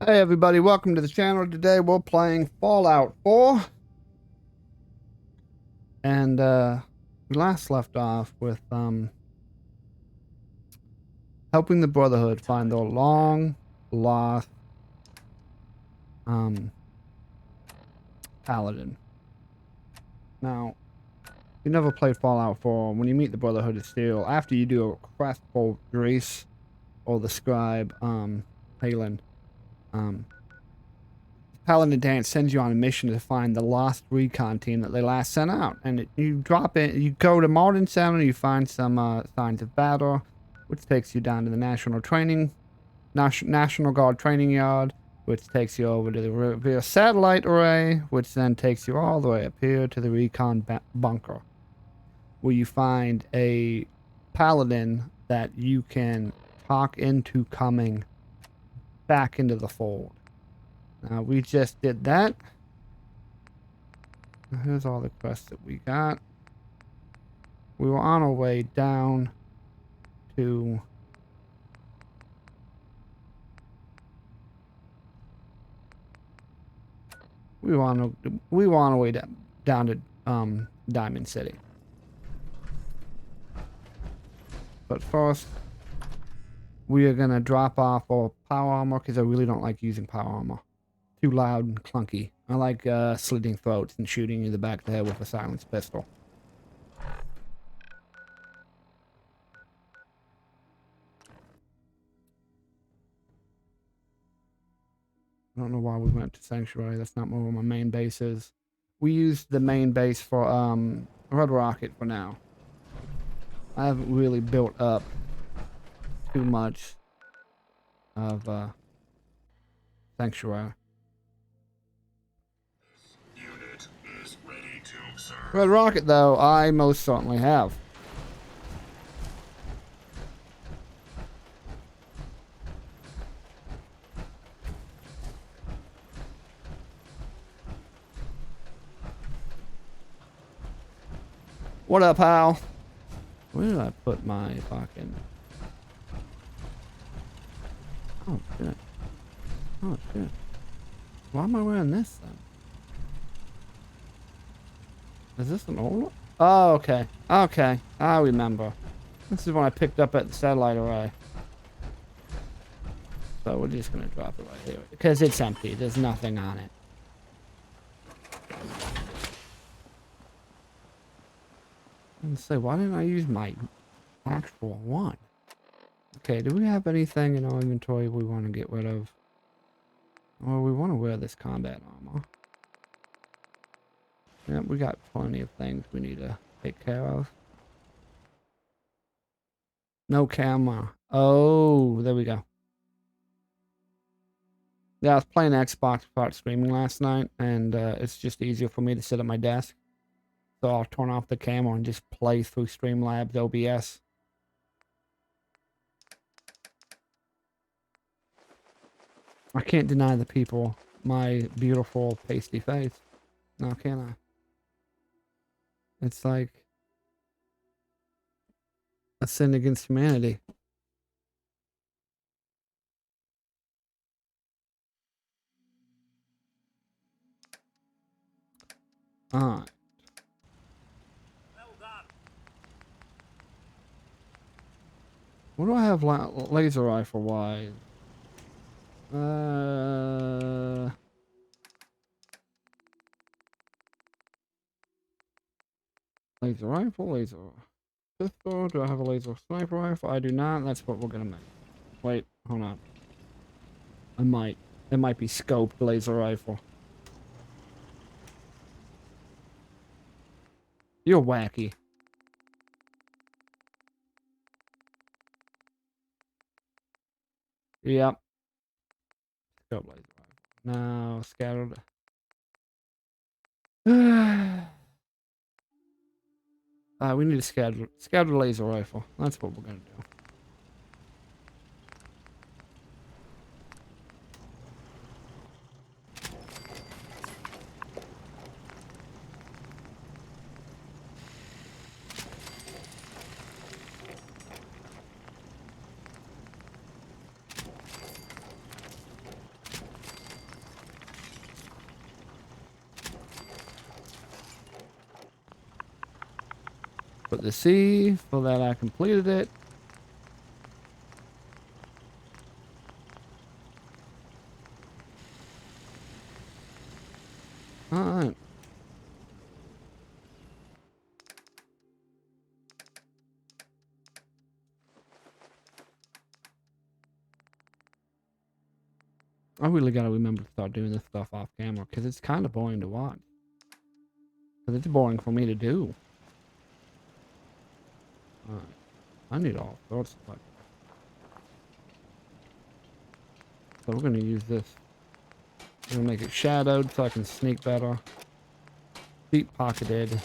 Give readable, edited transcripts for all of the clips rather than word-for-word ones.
Hey everybody, welcome to the channel. Today we're playing Fallout 4. And we last left off with helping the Brotherhood find their long lost paladin. Now, if you never played Fallout 4, when you meet the Brotherhood of Steel, after you do a quest for Grace or the scribe, Halen, Paladin Dance sends you on a mission to find the lost recon team that they last sent out. And you drop in, you go to Malden Center, you find some signs of battle, which takes you down to the National Guard Training Yard, which takes you over to the Revere Satellite Array, which then takes you all the way up here to the Recon Bunker, where you find a Paladin that you can talk into coming back into the fold. We just did that. Here's all the quests that we got. We were on our way down to... We were on our way down to Diamond City. But first, we are going to drop off our power armor because I really don't like using power armor. Too loud and clunky. I like slitting throats and shooting you in the back of the head with a silenced pistol. I don't know why we went to Sanctuary. That's not where my main base is. We used the main base for Red Rocket for now. I haven't really built up too much of Sanctuary. Unit is ready to serve. Red Rocket, though, I most certainly have. What up, Hal? Where did I put my fucking... Oh, shit. Oh, shit. Why am I wearing this, then? Is this an old one? Oh, okay. Okay. I remember. This is one I picked up at the satellite array. So we're just going to drop it right here. Because it's empty. There's nothing on it. And say, why didn't I use my actual one? Okay, do we have anything in our inventory we want to get rid of? Or we want to wear this combat armor. Yeah, we got plenty of things we need to take care of. No camera. Oh, there we go. Yeah, I was playing Xbox without streaming last night, and it's just easier for me to sit at my desk. So I'll turn off the camera and just play through Streamlabs OBS. I can't deny the people my beautiful pasty face. Now can I? It's like a sin against humanity. Alright. What do I have laser rifle wise? Laser rifle, laser pistol. Do I have a laser sniper rifle? I do not. That's what we're gonna make. Wait, hold on. I might. It might be scoped laser rifle. You're wacky. Yep. Scope laser rifle. Now scattered. We need a scattered laser rifle. That's what we're gonna do. Put the C for that I completed it. Alright. I really gotta remember to start doing this stuff off camera because it's kind of boring to watch. Because it's boring for me to do. Alright. I need all sorts of stuff. So we're gonna use this. We're gonna make it shadowed so I can sneak better. Deep pocketed.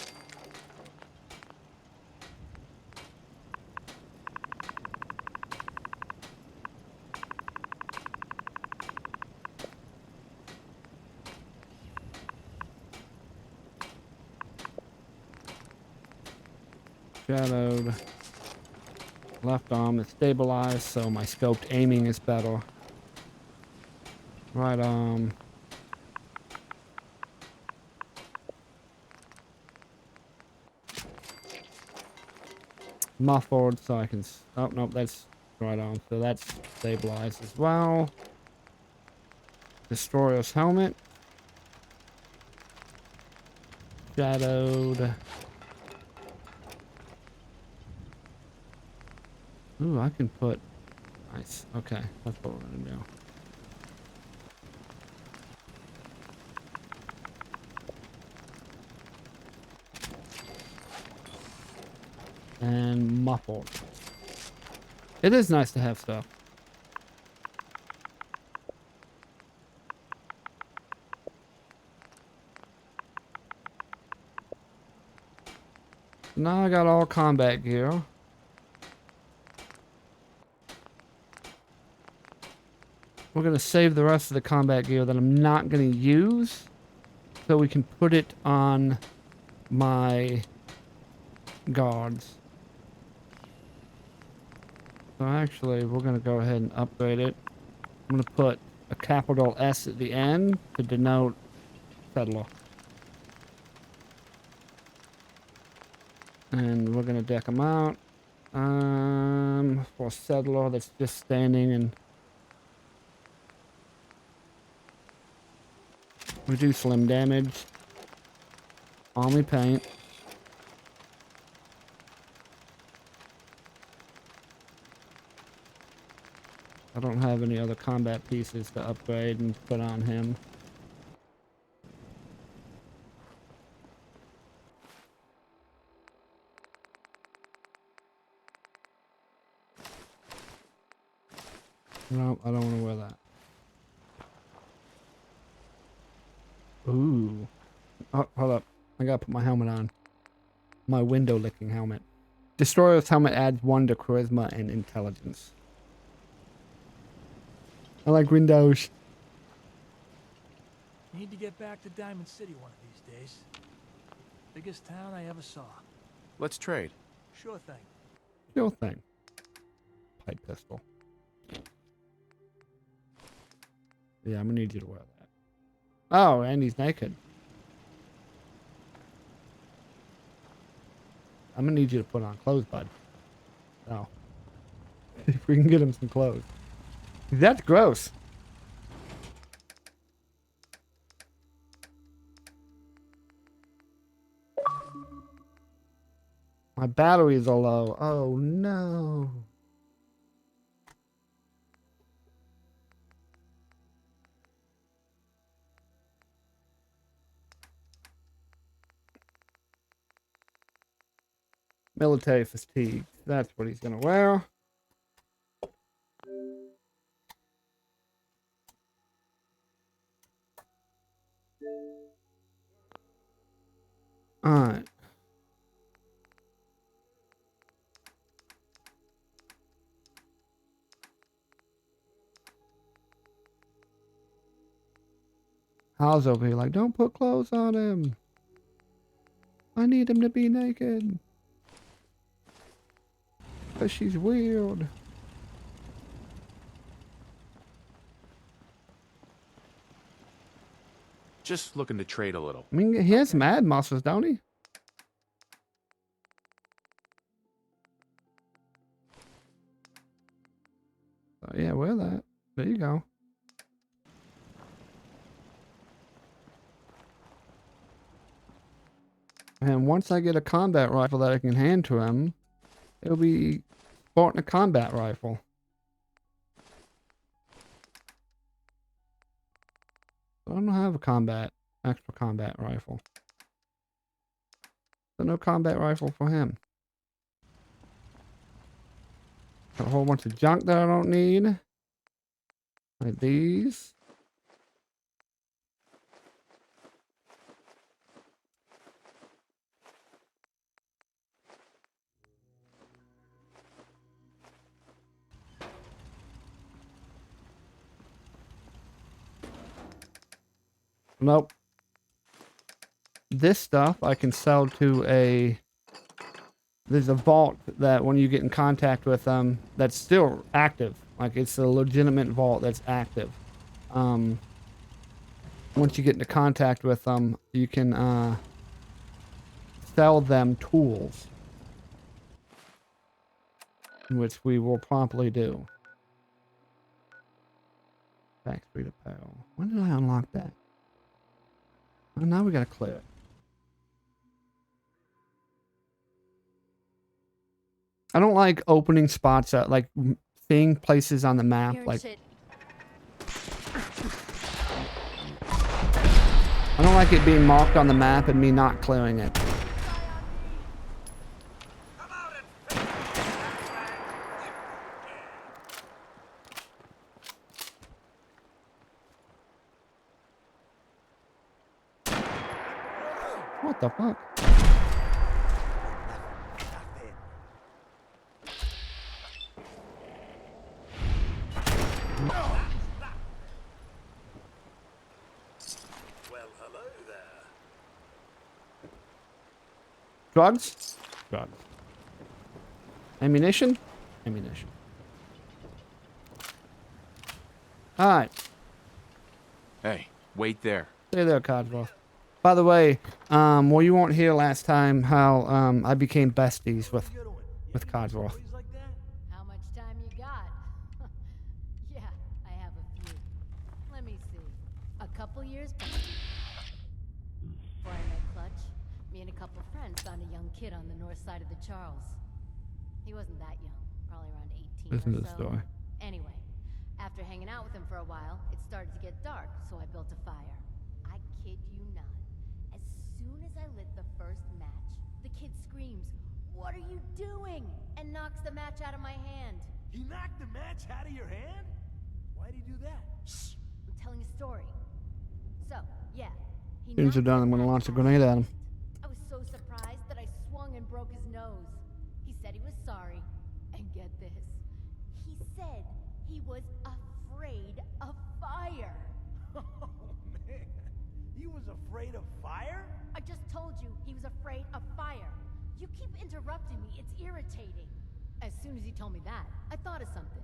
Shadowed. Left arm is stabilized, so my scoped aiming is better. Right arm. Muffled, so I can... Oh, no, that's right arm, so that's stabilized as well. Destroyer's helmet. Shadowed. Ooh, I can put... Nice. Okay, that's what we're gonna do. And muffled. It is nice to have stuff. Now I got all combat gear. We're gonna save the rest of the combat gear that I'm not gonna use, so we can put it on my guards. So actually, we're gonna go ahead and upgrade it. I'm gonna put a capital S at the end to denote settler. And we're gonna deck them out. For settler that's just standing and reduce limb damage. Army paint. I don't have any other combat pieces to upgrade and put on him. No, I don't want to wear that. Ooh. Oh, hold up. I gotta put my helmet on. My window licking helmet. Destroyer's helmet adds 1 to charisma and intelligence. I like windows. Need to get back to Diamond City one of these days. Biggest town I ever saw. Let's trade. Sure thing. Sure thing. Pipe pistol. Yeah, I'm gonna need you to wear that. Oh, and he's naked. I'm gonna need you to put on clothes, bud. Oh. If we can get him some clothes. That's gross. My batteries are low. Oh no. Military fatigue. That's what he's gonna wear. Alright. Hal's over here like, don't put clothes on him. I need him to be naked. Because she's weird. Just looking to trade a little. I mean, he has mad muscles, don't he? And once I get a combat rifle that I can hand to him, it'll be sporting a combat rifle. I don't have a extra combat rifle. So no combat rifle for him. Got a whole bunch of junk that I don't need. Like these. Nope. This stuff I can sell to a... There's a vault that when you get in contact with them, that's still active. Like, it's a legitimate vault that's active. Once you get into contact with them, you can sell them tools. Which we will promptly do. Factory apparel. When did I unlock that? Oh, now we gotta clear it. I don't like opening spots at, like, seeing places on the map. Like, I don't like it being marked on the map and me not clearing it. What the fuck? Well, hello there. Drugs? Drugs. Ammunition? Ammunition. Alright. Hey, wait there. Stay there, Codsworth. By the way, well, you weren't here last time how I became besties with Codsworth. Stories like that? How much time you got? Yeah, I have a few. Let me see. A couple years back, before I met Clutch, me and a couple friends found a young kid on the north side of the Charles. He wasn't that young, probably around 18 Listen or to the so. story. Anyway, after hanging out with him for a while, it started to get dark, so I built a fire. I kid you not. As soon as I lit the first match, the kid screams, "What are you doing?" and knocks the match out of my hand. He knocked the match out of your hand? Why'd he do that? Shh! I'm telling a story. So, yeah. He Things are knocked done. the I'm gonna match launch a out of grenade my at him. hand. I was so surprised that I swung and broke his nose. He said he was sorry. And get this. He said he was afraid of fire. Oh, man. He was afraid of fire? I just told you he was afraid of fire. You keep interrupting me. It's irritating. As soon as he told me that, I thought of something.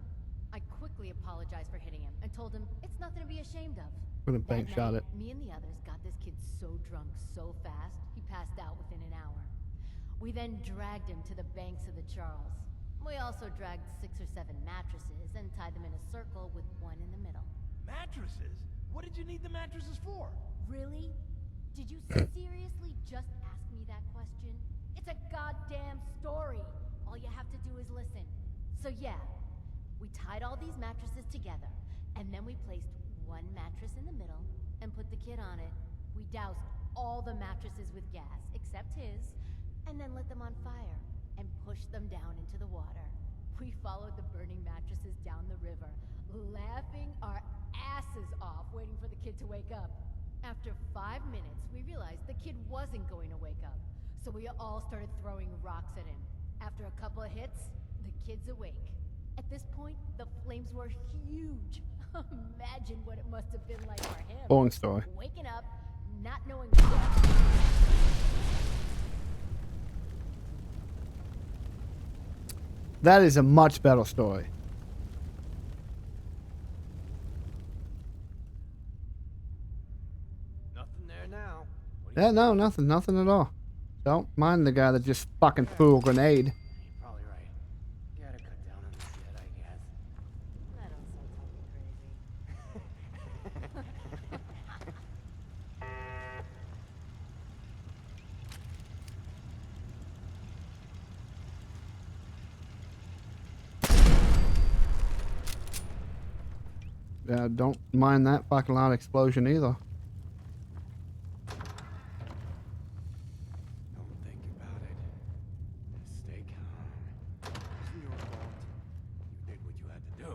I quickly apologized for hitting him and told him it's nothing to be ashamed of. Gonna That bank shot night, it. me and the others got this kid so drunk so fast, he passed out within an hour. We then dragged him to the banks of the Charles. We also dragged 6 or 7 mattresses and tied them in a circle with one in the middle. Mattresses? What did you need the mattresses for? Really? Did you seriously just ask me that question? It's a goddamn story. All you have to do is listen. So yeah, we tied all these mattresses together, and then we placed one mattress in the middle and put the kid on it. We doused all the mattresses with gas, except his, and then lit them on fire and pushed them down into the water. We followed the burning mattresses down the river, laughing our asses off, waiting for the kid to wake up. After 5 minutes, we realized the kid wasn't going to wake up, so we all started throwing rocks at him. After a couple of hits, the kid's awake. At this point, the flames were huge. Imagine what it must have been like for him. Boring story. Waking up, not knowing what. That is a much better story. Nothing there now. Yeah, no, nothing at all. Don't mind the guy that just fucking threw a grenade. You're probably right. Gotta cut down on the shit, I guess. That don't sound totally crazy. don't mind that fucking loud explosion either. Don't think about it. Stay calm. It wasn't your fault. You did what you had to do.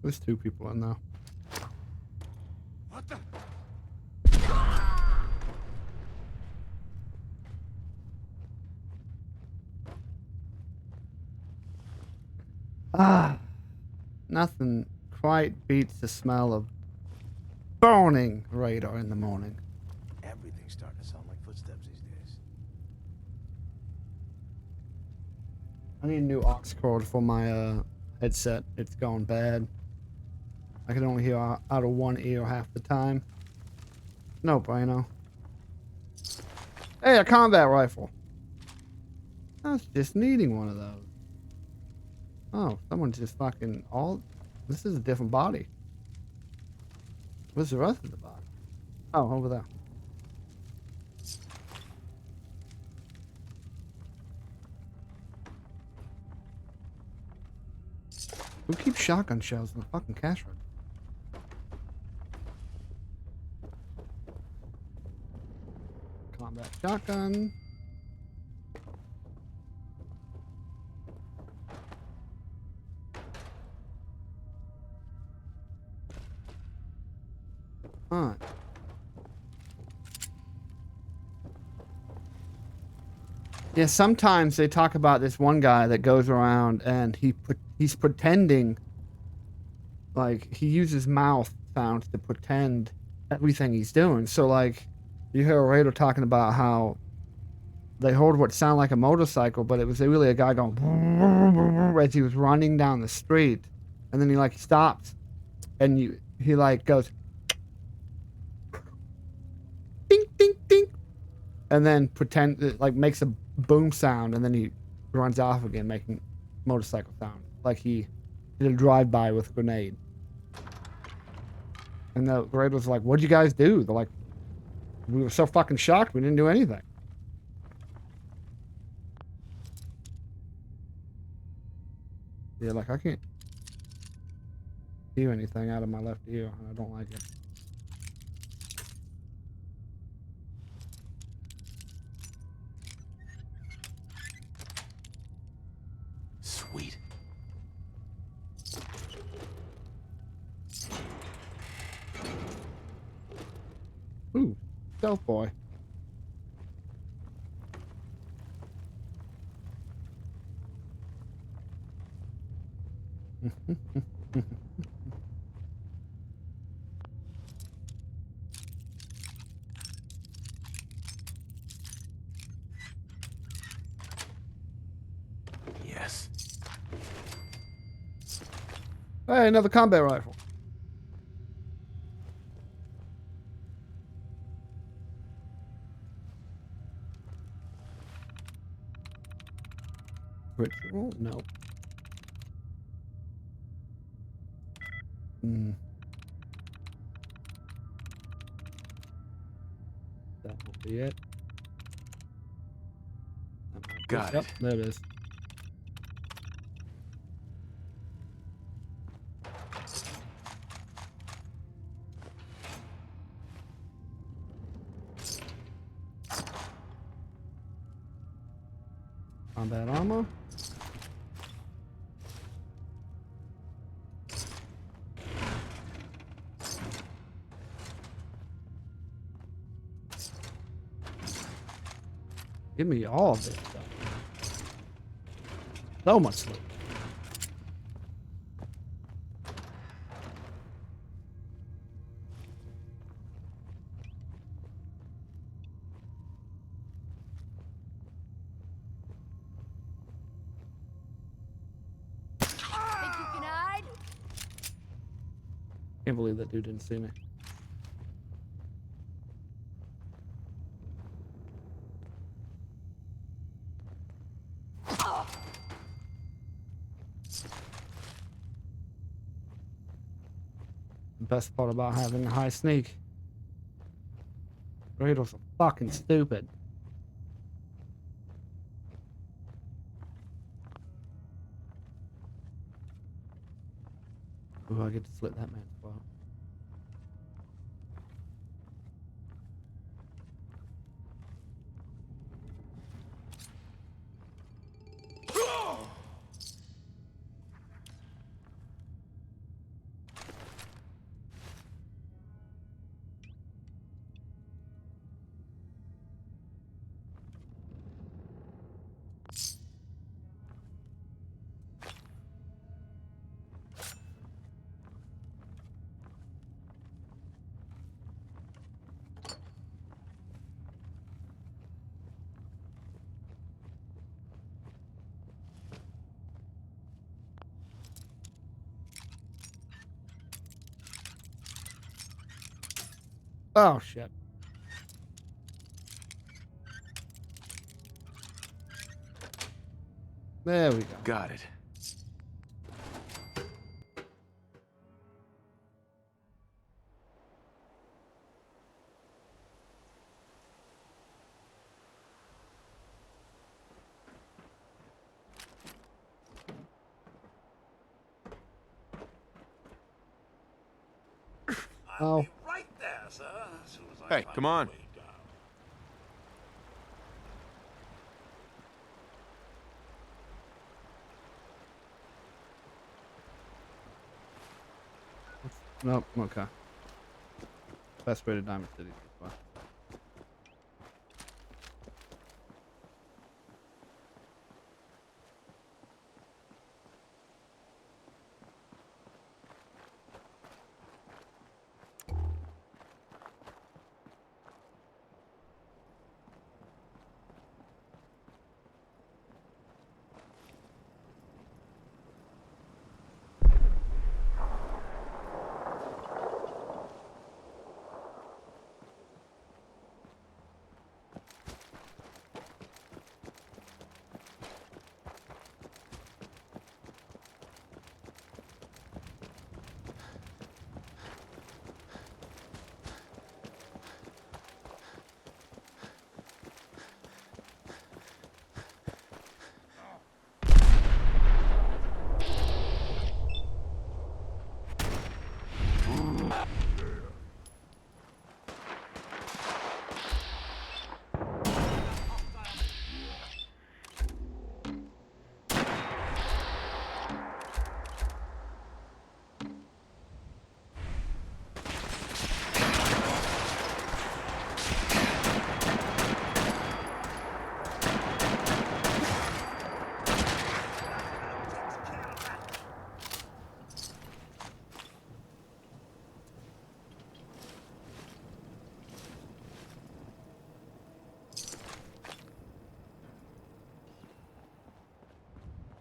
There's 2 people in there. What the? Ah, nothing quite beats the smell of burning radar in the morning. Everything's starting to sound like footsteps these days. I need a new aux cord for my headset. It's going bad. I can only hear out of one ear half the time. No bueno. Hey, a combat rifle. I was just needing one of those. Oh, someone's just fucking all... This is a different body. Where's the rest of the body? Oh, over there. Who keeps shotgun shells in the fucking cash register? Combat shotgun. Alright. Yeah, sometimes they talk about this one guy that goes around and he's pretending, like, he uses mouth sounds to pretend everything he's doing. So, like, you hear a radio talking about how they heard what sounded like a motorcycle, but it was really a guy going as he was running down the street, and then he like stops, and he like goes ding ding ding, and then like makes a boom sound, and then he runs off again making motorcycle sound, like he did a drive-by with a grenade. And the radio's like, "What'd you guys do?" They're like, "We were so fucking shocked, we didn't do anything." Yeah, like I can't hear anything out of my left ear, and I don't like it. Sweet. Ooh, stealth boy. Yes. Hey, another combat rifle. Ritual? No. That will be it. Got Yep, it. there it is. Combat armor. Give me all of this stuff. So much loot. Think you can hide? Can't believe that dude didn't see me. The best part about having a high sneak. Radars are fucking stupid. Ooh, I get to slit that man's throat. Oh shit. There we go. Got it. I'll Oh. be right there, sir. As soon as I Hey, find come my on. way down. Nope. Okay. Best way to Diamond City so far.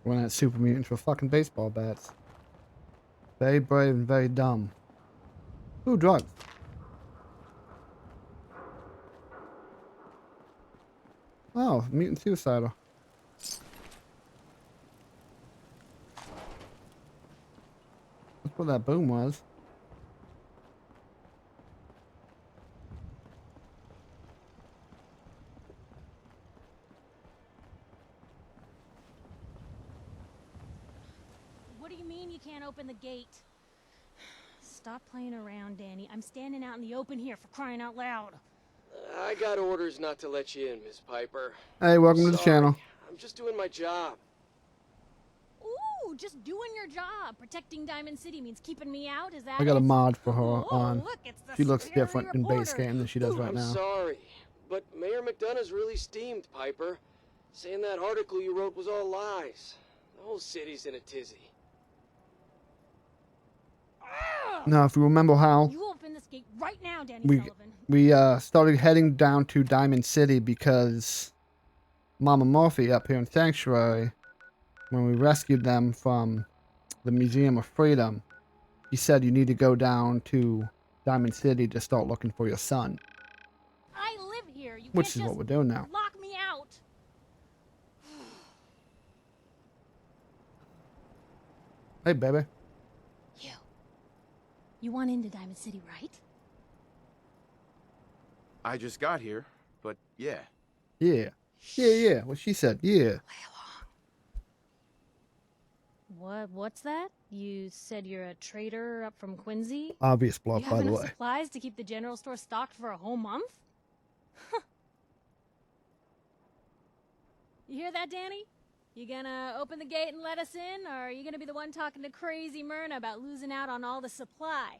One of that super mutants with fucking baseball bats. Very brave and very dumb. Ooh, drugs. Oh, mutant suicidal. That's what that boom was. What do you mean you can't open the gate? Stop playing around, Danny. I'm standing out in the open here for crying out loud. I got orders not to let you in, Miss Piper. Hey, welcome to the Sorry. channel. I'm just doing my job. Ooh, just doing your job. Protecting Diamond City means keeping me out, is that I got a it? mod for her Oh, on. look, it's the She looks scary different in base reporter. game than she does right I'm now. sorry, but Mayor McDonough's really steamed, Piper. Saying that article you wrote was all lies. The whole city's in a tizzy. Now, if you remember how You open this gate right now, Danny we Sullivan. started heading down to Diamond City because Mama Murphy up here in Sanctuary, when we rescued them from the Museum of Freedom, he said you need to go down to Diamond City to start looking for your son, I live here. You which can't is what just we're doing now. lock me out. Hey, baby. You want into Diamond City, right? I just got here, but yeah. Yeah. Yeah, yeah. What she said. Yeah. Play along. What's that? You said you're a trader up from Quincy? Obvious You bluff, have by the enough way. supplies to keep the general store stocked for a whole month? You hear that, Danny? You gonna open the gate and let us in, or are you gonna be the one talking to crazy Myrna about losing out on all the supply?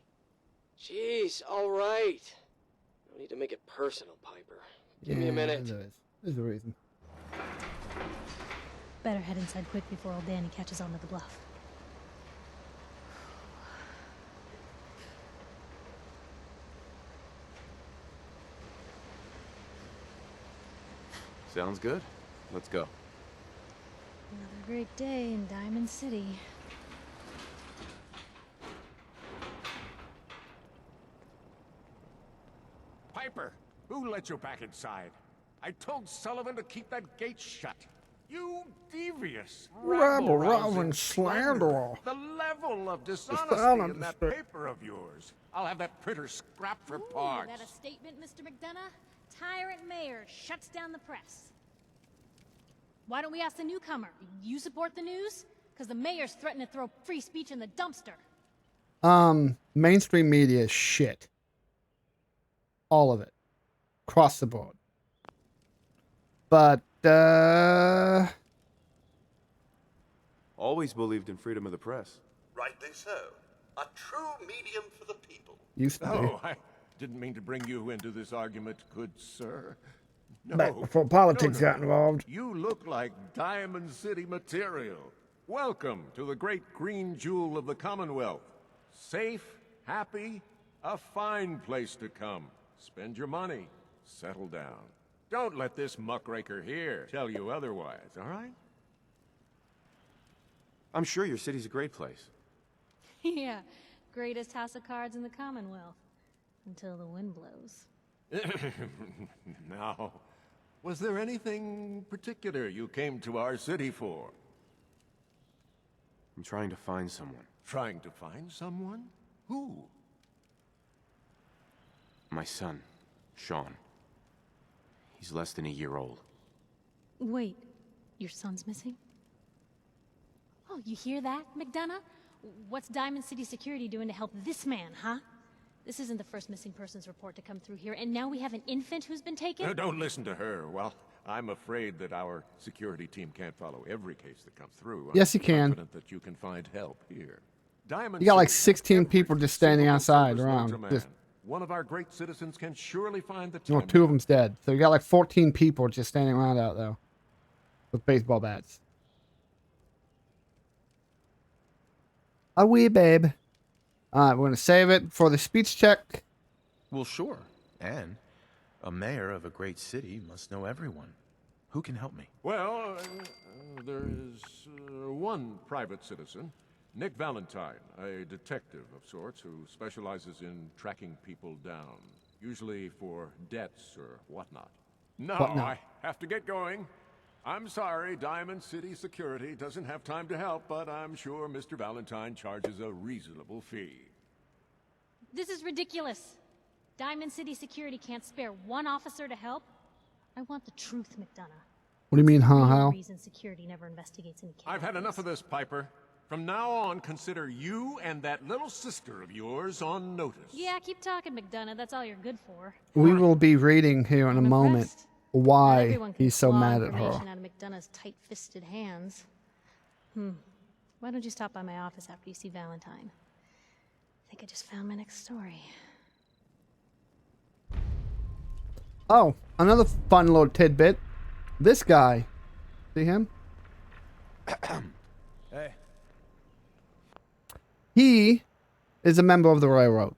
Jeez, all right. No need to make it personal, Piper. Give me a minute. There is. There's a reason. Better head inside quick before old Danny catches on to the bluff. Sounds good. Let's go. Another great day in Diamond City. Piper, who let you back inside? I told Sullivan to keep that gate shut. You devious, Rabble-rousing slanderer. The level of I dishonesty don't in that understand. paper of yours. I'll have that printer scrapped for Ooh, parts. that a statement, Mr. McDonough? Tyrant mayor shuts down the press. Why don't we ask the newcomer? You support the news? Because the mayor's threatening to throw free speech in the dumpster. Mainstream media is shit. All of it. Across the board. But, Always believed in freedom of the press. Rightly so. A true medium for the people. used to be. Oh, I didn't mean to bring you into this argument, good sir. No. Back before politics No. got involved. You look like Diamond City material. Welcome to the great green jewel of the Commonwealth. Safe, happy, a fine place to come. Spend your money. Settle down. Don't let this muckraker here tell you otherwise, all right? I'm sure your city's a great place. Yeah, greatest house of cards in the Commonwealth. Until the wind blows. Now, was there anything particular you came to our city for? I'm trying to find someone. Trying to find someone? Who? My son, Sean. He's less than a year old. Wait, your son's missing? Oh, you hear that, McDonough? What's Diamond City Security doing to help this man, huh? This isn't the first missing persons report to come through here, and now we have an infant who's been taken? Don't listen to her. Well, I'm afraid that our security team can't follow every case that comes through. Yes, you I'm can. confident that you can find help here. Diamond You got like City has 16 every people just standing single outside service known to around. man. Just, One of our great citizens can surely find the well, time. 2 of them's dead. So you got like 14 people just standing around out there with baseball bats. A wee babe. Alright, we're gonna save it for the speech check. Well, sure. And a mayor of a great city must know everyone. Who can help me? Well, there is one private citizen, Nick Valentine, a detective of sorts who specializes in tracking people down, usually for debts or whatnot. No, Whatnot. I have to get going. I'm sorry, Diamond City Security doesn't have time to help, but I'm sure Mr. Valentine charges a reasonable fee. This is ridiculous. Diamond City Security can't spare one officer to help. I want the truth, McDonough. What do you mean, huh, Real Hal? reason security never investigates any cases. I've had enough of this, Piper. From now on, consider you and that little sister of yours on notice. Yeah, keep talking, McDonough. That's all you're good for. We will be reading here in a I'm moment impressed. Not why everyone can he's so claw mad at her. information out of McDonough's tight-fisted hands. Why don't you stop by my office after you see Valentine? I think I just found my next story. Oh, another fun little tidbit. This guy. See him? Hey. He is a member of the Railroad.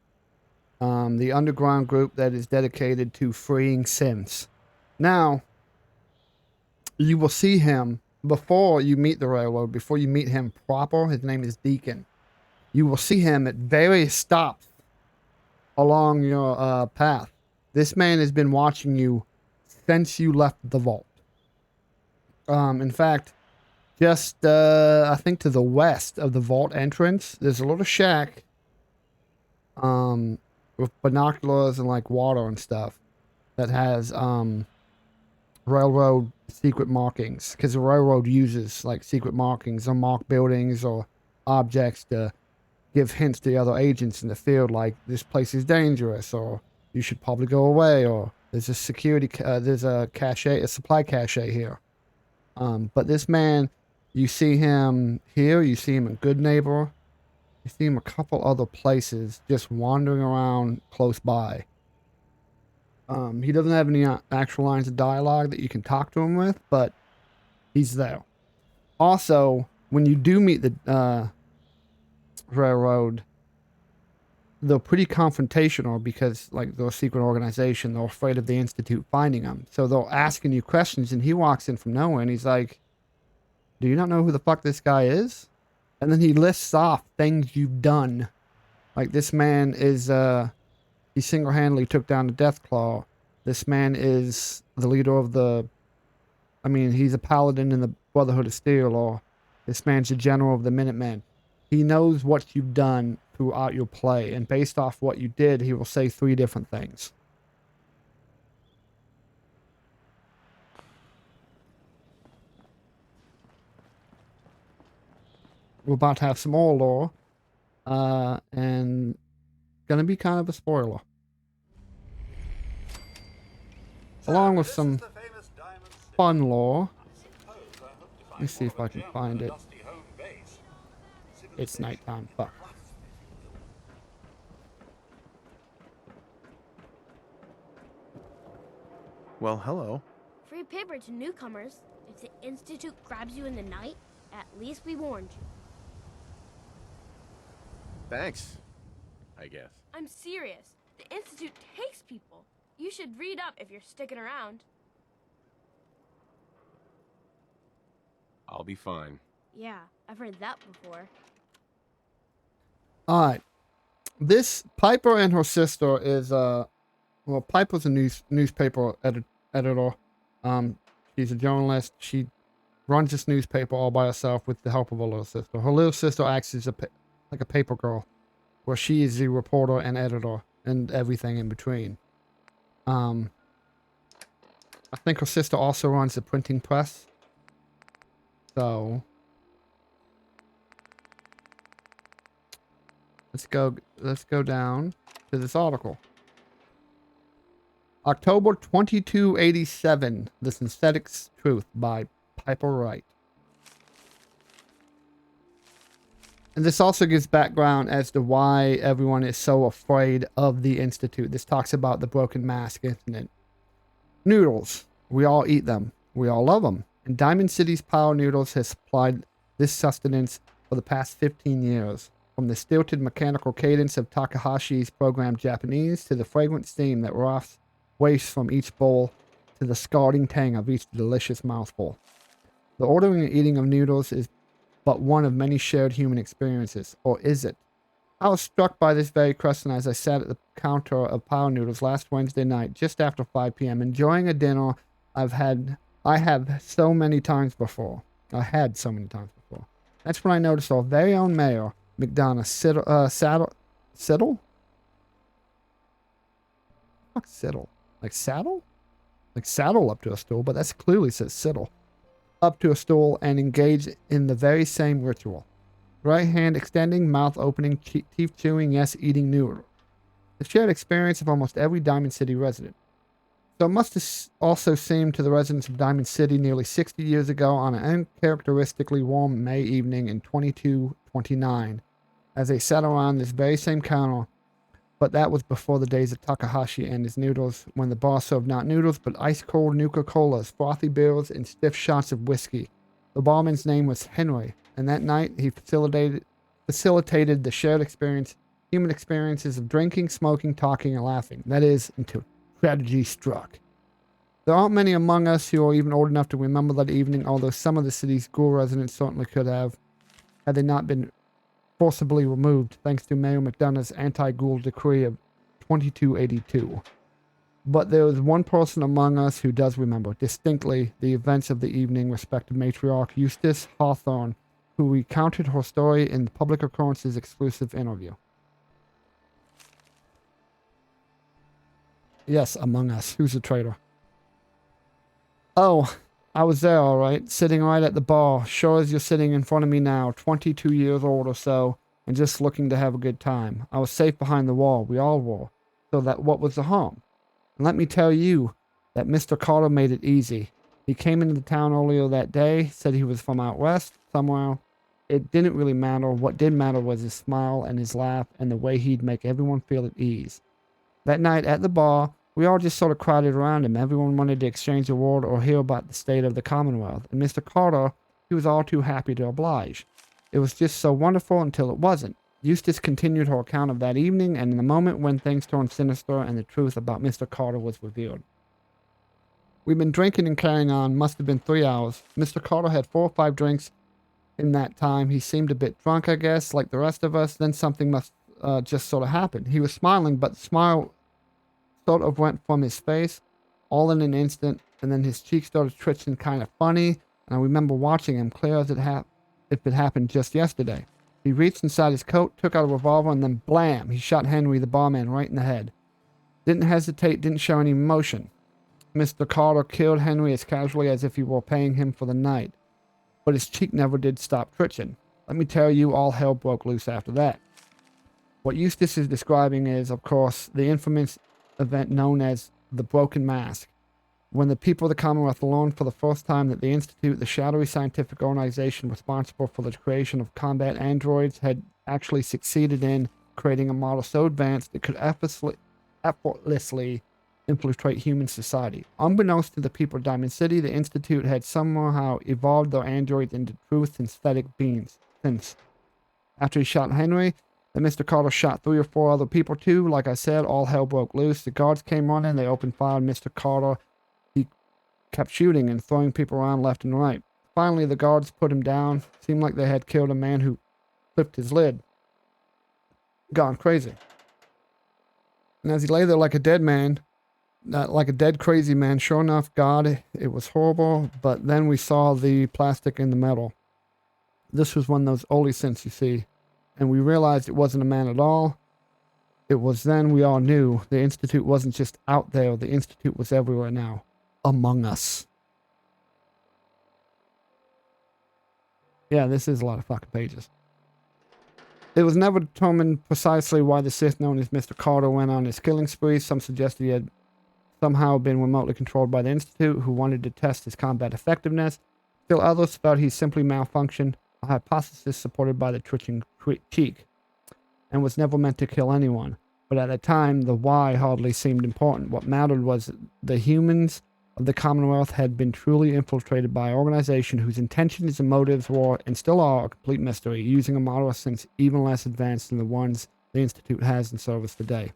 The underground group that is dedicated to freeing Sims. Now, you will see him before you meet the Railroad, before you meet him proper. His name is Deacon. You will see him at various stops along your path. This man has been watching you since you left the vault. In fact, just I think to the west of the vault entrance, there's a little shack with binoculars and like water and stuff that has railroad secret markings, because the railroad uses like secret markings on marked buildings or objects to give hints to the other agents in the field, like this place is dangerous, or you should probably go away, or there's a there's a supply cache here. But this man, you see him here, you see him in Good Neighbor, you see him a couple other places, just wandering around close by. He doesn't have any actual lines of dialogue that you can talk to him with, but he's there. Also, when you do meet the railroad, they're pretty confrontational because, like, they're a secret organization. They're afraid of the Institute finding them. So they're asking you questions, and he walks in from nowhere, and he's like, do you not know who the fuck this guy is? And then he lists off things you've done. Like, this man is, he single-handedly took down the Deathclaw. This man is the leader of he's a paladin in the Brotherhood of Steel, or this man's the general of the Minutemen. He knows what you've done throughout your play, and based off what you did, he will say 3 different things. We're about to have some more lore, and gonna be kind of a spoiler. Along with some fun lore. Let me see if I can find it. It's nighttime. Fuck. Well, hello. Free paper to newcomers. If the Institute grabs you in the night, at least we warned you. Thanks, I guess. I'm serious. The Institute takes people. You should read up if you're sticking around. I'll be fine. Yeah, I've heard that before. Alright. This Piper and her sister is Piper's a newspaper editor. She's a journalist. She runs this newspaper all by herself with the help of her little sister. Her little sister acts as like a paper girl, where she is the reporter and editor and everything in between. I think her sister also runs the printing press. So let's go down to this article. October 2287, The Synthetic Truth by Piper Wright. And this also gives background as to why everyone is so afraid of the Institute. This talks about the Broken Mask incident. Noodles. We all eat them. We all love them. And Diamond City's Power Noodles has supplied this sustenance for the past 15 years. From the stilted mechanical cadence of Takahashi's programmed Japanese to the fragrant steam that wafts from each bowl to the scalding tang of each delicious mouthful. The ordering and eating of noodles is but one of many shared human experiences. Or is it? I was struck by this very question as I sat at the counter of Power Noodles last Wednesday night, just after 5 p.m., enjoying a dinner I have so many times before. That's when I noticed our very own mayor, McDonough, Siddle? Fuck, Siddle. Like saddle? Like saddle up to a stool, but that's clearly says Siddle. Up to a stool and engaged in the very same ritual. Right hand extending, mouth opening, teeth chewing, yes, eating noodle. The shared experience of almost every Diamond City resident. So it must have also seemed to the residents of Diamond City nearly 60 years ago on an uncharacteristically warm May evening in 2229, as they sat around this very same counter, but that was before the days of Takahashi and his noodles, when the bar served not noodles, but ice-cold Nuka-Colas, frothy beers, and stiff shots of whiskey. The barman's name was Henry, and that night he facilitated the shared experience, human experiences of drinking, smoking, talking, and laughing. That is, until tragedy struck. There aren't many among us who are even old enough to remember that evening, although some of the city's ghoul residents certainly could have, had they not been forcibly removed thanks to Mayor McDonough's anti-ghoul decree of 2282. But there is one person among us who does remember distinctly the events of the evening, respected matriarch Eustace Hawthorne, who recounted her story in the Public Occurrences exclusive interview. Yes, among us. Who's the traitor? Oh, I was there, all right, sitting right at the bar, sure as you're sitting in front of me now, 22 years old or so, and just looking to have a good time. I was safe behind the wall, we all were. So that what was the harm? And let me tell you that Mr. Carter made it easy. He came into the town earlier that day, said he was from out west, somewhere. It didn't really matter. What did matter was his smile and his laugh and the way he'd make everyone feel at ease. That night at the bar, we all just sort of crowded around him. Everyone wanted to exchange a word or hear about the state of the Commonwealth. And Mr. Carter, he was all too happy to oblige. It was just so wonderful until it wasn't. Eustace continued her account of that evening, and in the moment when things turned sinister and the truth about Mr. Carter was revealed. We'd been drinking and carrying on, must have been 3 hours. Mr. Carter had 4 or 5 drinks in that time. He seemed a bit drunk, I guess, like the rest of us. Then something must just sort of happen. He was smiling, but the smile sort of went from his face all in an instant, and then his cheeks started twitching kind of funny, and I remember watching him clear as if it happened just yesterday. He reached inside his coat, took out a revolver, and then blam, he shot Henry, the barman, right in the head. Didn't hesitate, didn't show any emotion. Mr. Carter killed Henry as casually as if he were paying him for the night, but his cheek never did stop twitching. Let me tell you, all hell broke loose after that. What Eustace is describing is, of course, the infamous event known as the Broken Mask, when the people of the Commonwealth learned for the first time that the Institute, the shadowy scientific organization responsible for the creation of combat androids, had actually succeeded in creating a model so advanced it could effortlessly infiltrate human society. Unbeknownst to the people of Diamond City, the Institute had somehow evolved their androids into true synthetic beings. Since after he shot Henry, then Mr. Carter shot 3 or 4 other people too. Like I said, all hell broke loose. The guards came running, they opened fire on Mr. Carter. He kept shooting and throwing people around left and right. Finally, the guards put him down. Seemed like they had killed a man who flipped his lid. Gone crazy. And as he lay there like a dead man, like a dead crazy man, sure enough, God, it was horrible. But then we saw the plastic in the metal. This was one of those early synths you see. And we realized it wasn't a man at all. It was then we all knew the Institute wasn't just out there. The Institute was everywhere now. Among us. Yeah, this is a lot of fucking pages. It was never determined precisely why the Sith known as Mr. Carter went on his killing spree. Some suggested he had somehow been remotely controlled by the Institute, who wanted to test his combat effectiveness. Still others felt he simply malfunctioned, a hypothesis supported by the twitching cheek, and was never meant to kill anyone. But at the time, the why hardly seemed important. What mattered was the humans of the Commonwealth had been truly infiltrated by an organization whose intentions and motives were, and still are, a complete mystery, using a model since even less advanced than the ones the Institute has in service today.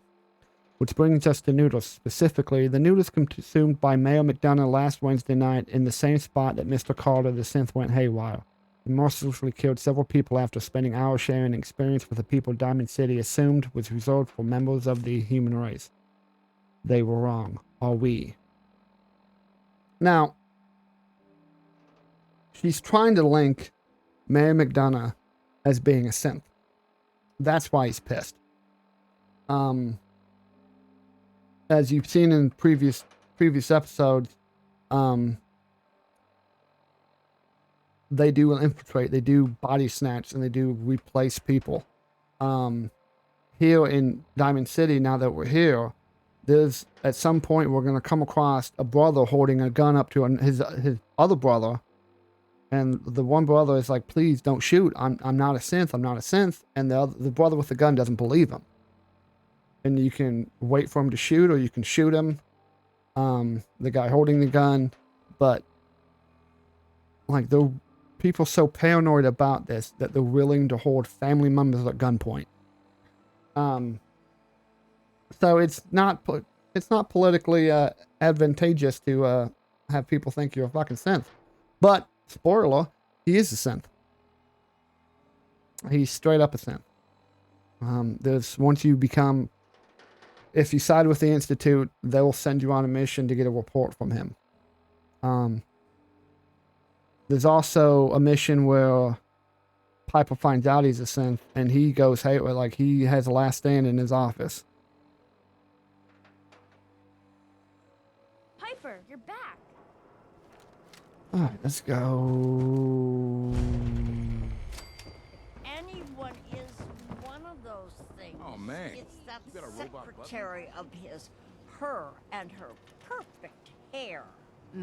Which brings us to noodles. Specifically, the noodles consumed by Mayor McDonough last Wednesday night in the same spot that Mr. Carter, the synth, went haywire. He mercilessly killed several people after spending hours sharing an experience with the people Diamond City assumed was reserved for members of the human race. They were wrong. Are we? Now, she's trying to link Mayor McDonough as being a synth. That's why he's pissed. As you've seen in previous episodes, they do infiltrate, they do body snatch, and they do replace people. Here in Diamond City, now that we're here, there's at some point we're going to come across a brother holding a gun up to his other brother, and the one brother is like, "Please don't shoot. I'm not a synth. I'm not a synth." And the brother with the gun doesn't believe him. And you can wait for him to shoot, or you can shoot him. The guy holding the gun, but like the people so paranoid about this that they're willing to hold family members at gunpoint. So it's not politically advantageous to have people think you're a fucking synth. But spoiler, he is a synth. He's straight up a synth. If you side with the Institute, they will send you on a mission to get a report from him. There's also a mission where Piper finds out he's a synth, and he goes, hey, like he has a last stand in his office. Piper, you're back. Alright, let's go. Anyone is one of those things. Oh, man. It's that You got a robot butler? secretary of his. Her and her perfect hair. The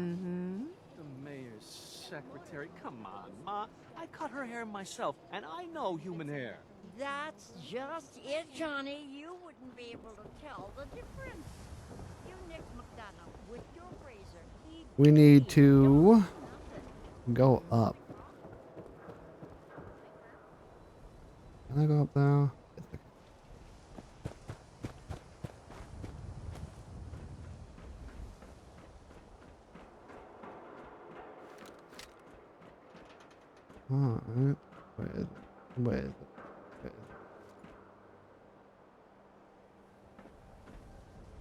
mayor's secretary. Come on, Ma. I cut her hair myself, and I know human hair. That's just it, Johnny. You wouldn't be able to tell the difference. You Nick McDonough with your razor. We need to go up. Can I go up there? Alright. Where is it? Where is it? Where is it?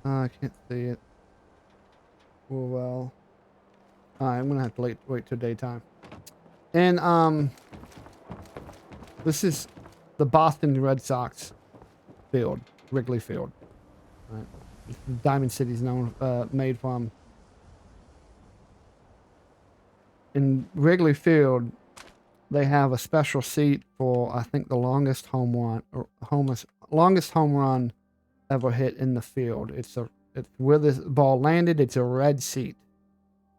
I can't see it. Oh well. Alright, I'm gonna have to wait till daytime. And this is the Boston Red Sox field, Wrigley Field. Right. Diamond City's known made from. In Wrigley Field, they have a special seat for I think the longest home run ever hit in the field. It's where this ball landed. It's a red seat.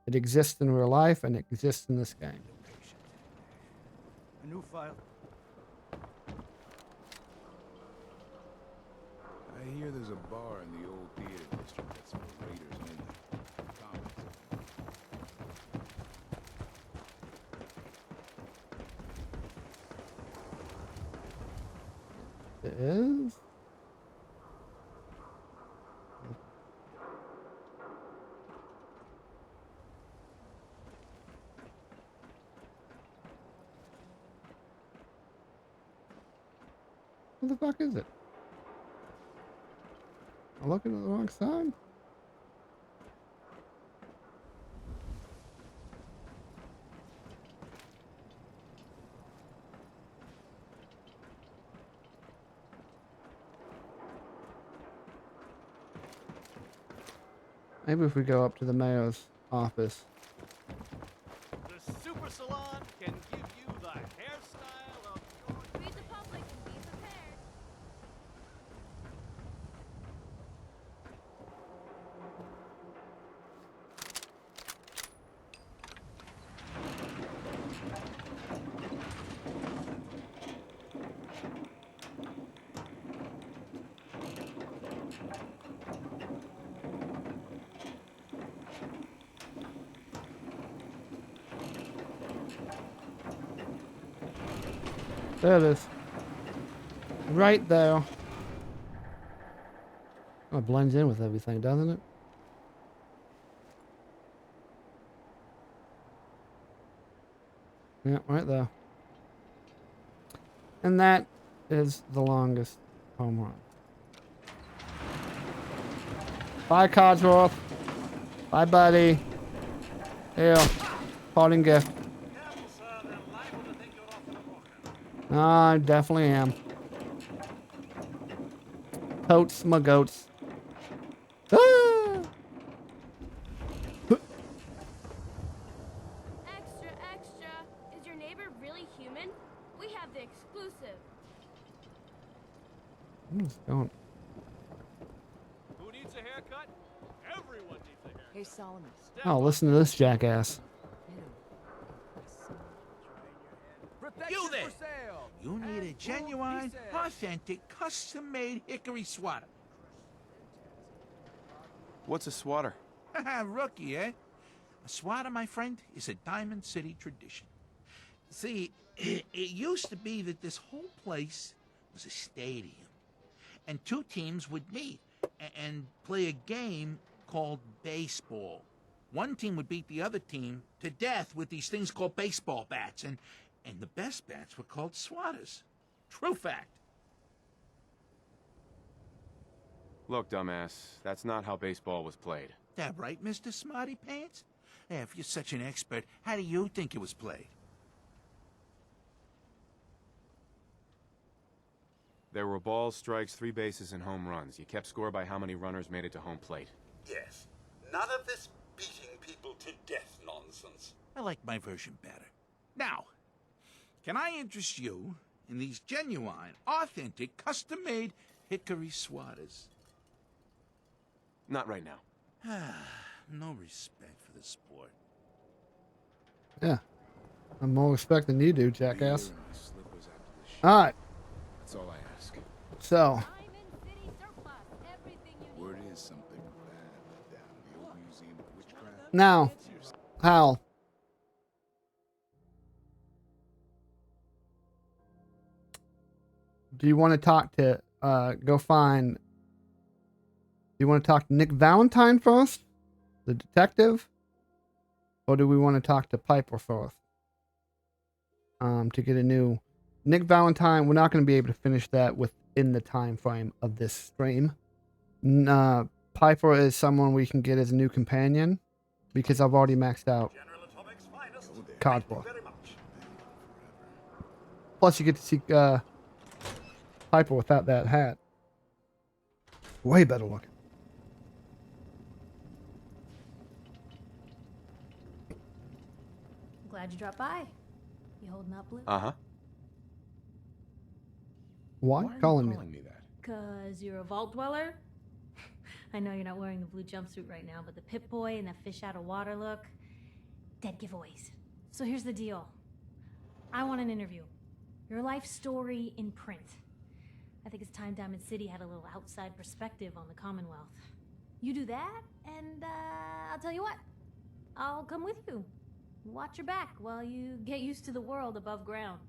It exists in real life and it exists in this game. A new file. I hear there's a bar in the old theater district that's for raiders only. Comments? It is. What the fuck is it? I'm looking at the wrong side. Maybe if we go up to the mayor's office. The super salon can give you the hairstyle of your... Read the public and be prepared. There it is. Right there. Oh, it blends in with everything, doesn't it? Yeah, right there. And that is the longest home run. Bye, Codsworth. Bye, buddy. Here. Parting gift. No, I definitely am. Totes my goats. Ah! Extra, extra. Is your neighbor really human? We have the exclusive. I'm just going. Who needs a haircut? Everyone needs a haircut. Hey, Solomon. Oh, listen to this jackass. You there! You need a genuine, authentic, custom-made hickory swatter. What's a swatter? Rookie, eh? A swatter, my friend, is a Diamond City tradition. See, it used to be that this whole place was a stadium. And two teams would meet and play a game called baseball. One team would beat the other team to death with these things called baseball bats, and the best bats were called swatters. True fact. Look, dumbass, that's not how baseball was played. That right, Mr. Smarty Pants? Yeah, if you're such an expert, how do you think it was played? There were balls, strikes, 3 bases, and home runs. You kept score by how many runners made it to home plate. Yes. None of this beating people to death nonsense. I like my version better. Now, can I interest you in these genuine, authentic, custom-made hickory swatters? Not right now. No respect for the sport. Yeah. I'm more respect than you do, jackass. Alright. That's all I ask. So. Word is something bad went down in the old museum of witchcraft. Now, Hal. Do you want to talk to, do you want to talk to Nick Valentine first? The detective? Or do we want to talk to Piper first? To get a new Nick Valentine. We're not going to be able to finish that within the time frame of this stream. Piper is someone we can get as a new companion because I've already maxed out Codswell. Plus, you get to see Piper without that hat. Way better looking. Glad you dropped by. You holding up, Blue? Uh-huh. Why are you calling me that? Cause you're a vault dweller? I know you're not wearing the blue jumpsuit right now, but the Pip-Boy and that fish out of water look, dead giveaways. So here's the deal. I want an interview. Your life story in print. I think it's time Diamond City had a little outside perspective on the Commonwealth. You do that, and I'll tell you what. I'll come with you. Watch your back while you get used to the world above ground.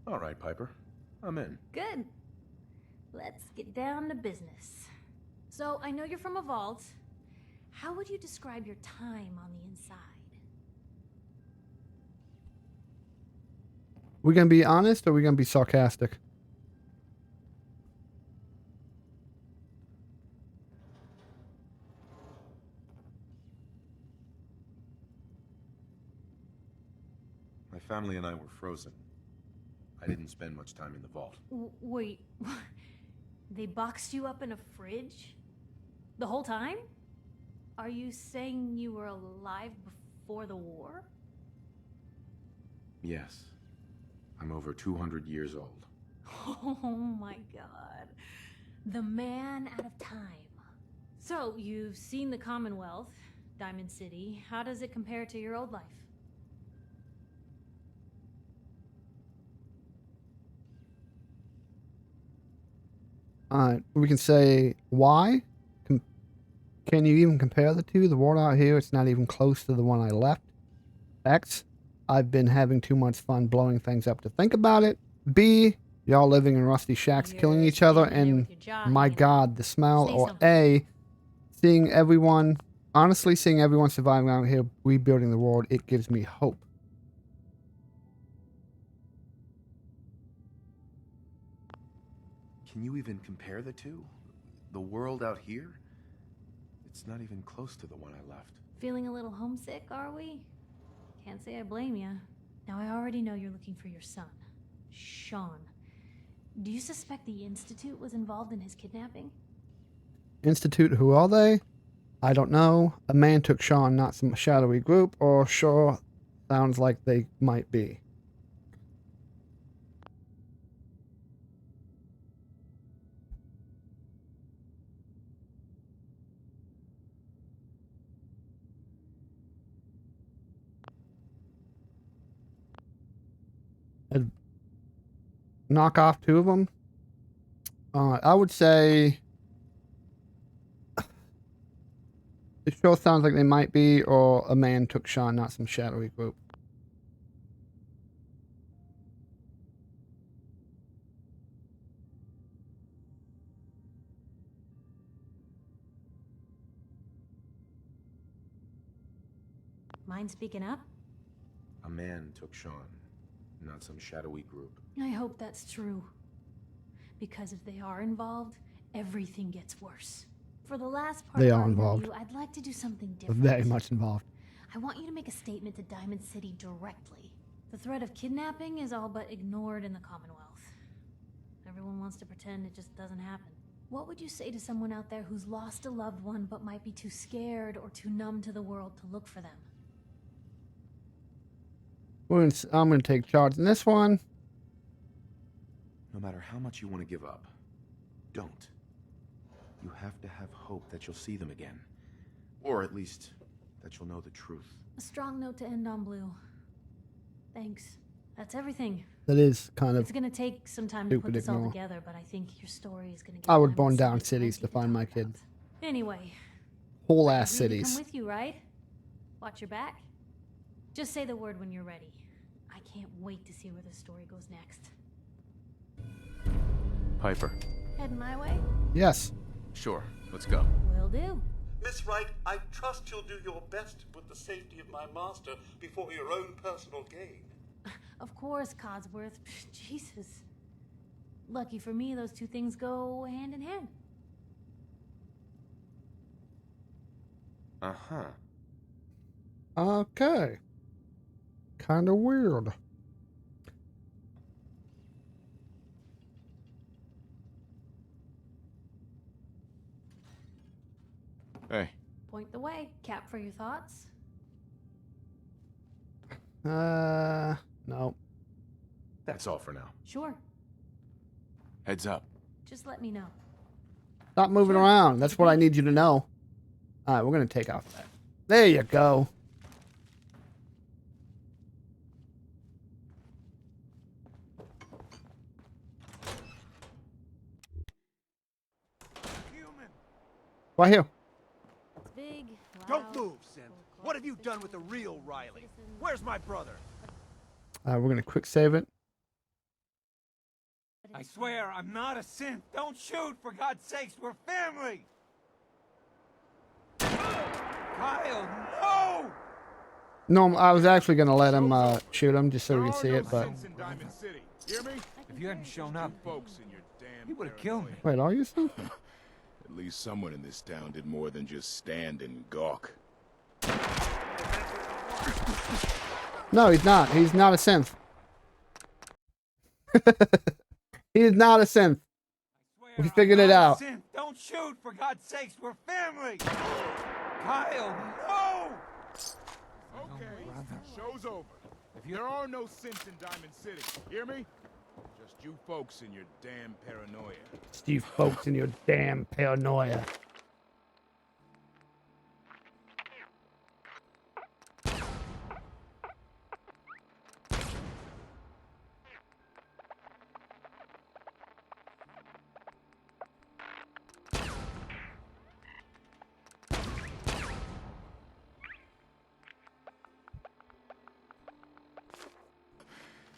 All right, Piper. I'm in. Good. Let's get down to business. So, I know you're from a vault. How would you describe your time on the inside? We gonna be honest or we gonna be sarcastic? My family and I were frozen. I didn't spend much time in the vault. Wait, they boxed you up in a fridge? The whole time? Are you saying you were alive before the war? Yes. I'm over 200 years old. Oh my god. The man out of time. So, you've seen the Commonwealth, Diamond City. How does it compare to your old life? We can say why. Can you even compare the two? The world out here, it's not even close to the one I left. X, I've been having too much fun blowing things up to think about it. B, y'all living in rusty shacks killing each other. And my god, the smell. Or A, seeing everyone, honestly seeing everyone surviving out here, rebuilding the world, it gives me hope. Can you even compare the two? The world out here? It's not even close to the one I left. Feeling a little homesick, are we? Can't say I blame you. Now, I already know you're looking for your son, Sean. Do you suspect the Institute was involved in his kidnapping? Institute, who are they? I don't know. A man took Sean, not some shadowy group, or sure, sounds like they might be. I'd knock off two of them. I would say it sure sounds like they might be, or a man took Sean, not some shadowy group. Mind speaking up? A man took Sean, not some shadowy group. I hope that's true. Because if they are involved, everything gets worse. For the last part They of are our involved. interview, I'd like to do something different. Very much involved. I want you to make a statement to Diamond City directly. The threat of kidnapping is all but ignored in the Commonwealth. Everyone wants to pretend it just doesn't happen. What would you say to someone out there who's lost a loved one but might be too scared or too numb to the world to look for them? I'm going to take charge in this one. No matter how much you want to give up, don't. You have to have hope that you'll see them again. Or at least, that you'll know the truth. A strong note to end on, Blue. Thanks. That's everything. That is kind of It's gonna take some time to put stupid this all ignore. together, but I think your story is gonna get I would Diamond burn down City cities to plenty find my talk about. kid. Anyway, Whole ass agreed to cities. come with you, right? Watch your back. Just say the word when you're ready. I can't wait to see where the story goes next. Piper. Heading my way? Yes. Sure, let's go. Will do. Miss Wright, I trust you'll do your best with the safety of my master before your own personal gain. Of course, Codsworth. Jesus. Lucky for me, those two things go hand in hand. Uh-huh. Okay. Kind of weird. Hey. Point the way. Cap for your thoughts. No. That's all for now. Sure. Heads up. Just let me know. Stop moving around. That's what I need you to know. All right, we're going to take off that. There you go. Right here. It's big. Don't move, Sim. What have you done with the real Riley? Where's my brother? We're going to quick save it. I swear, I'm not a synth. Don't shoot, for God's sakes, we're family! Kyle, no! No, I was actually going to let him shoot him just so we can see it, but... If you hadn't shown up, he would have killed me. Wait, are you so? At least someone in this town did more than just stand and gawk. No, he's not. He's not a synth. He's not a synth. We figured it out. Synth. Don't shoot, for God's sakes, we're family! Kyle, no! Okay, show's over. There are no synths in Diamond City, hear me? Just you folks and your damn paranoia. It's you folks and your damn paranoia.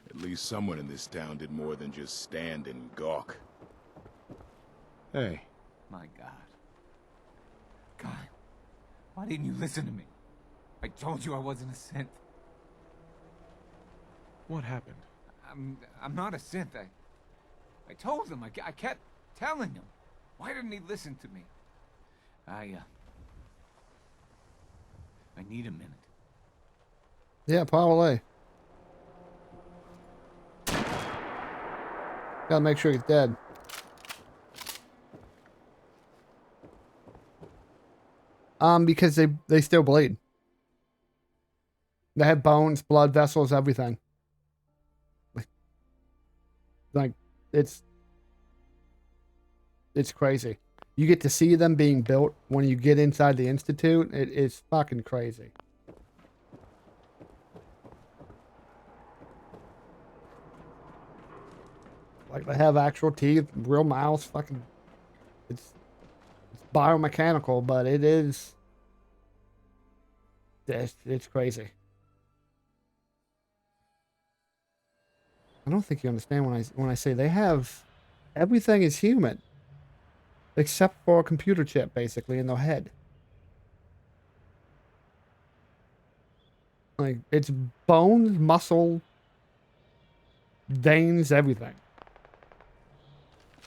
At least someone in this town did more than just stand and gawk. Hey. My God. God, why didn't you listen to me? I told you I wasn't a synth. What happened? I'm not a synth. I told him. I kept telling him. Why didn't he listen to me? I need a minute. Yeah, probably. Gotta make sure he's dead. Because they still bleed. They have bones, blood vessels, everything. Like it's crazy. You get to see them being built when you get inside the Institute. It's fucking crazy. Like they have actual teeth, real mouths, fucking it's biomechanical, but it's crazy. I don't think you understand when I say they have everything is human. Except for a computer chip basically in their head. Like it's bones, muscle, veins, everything.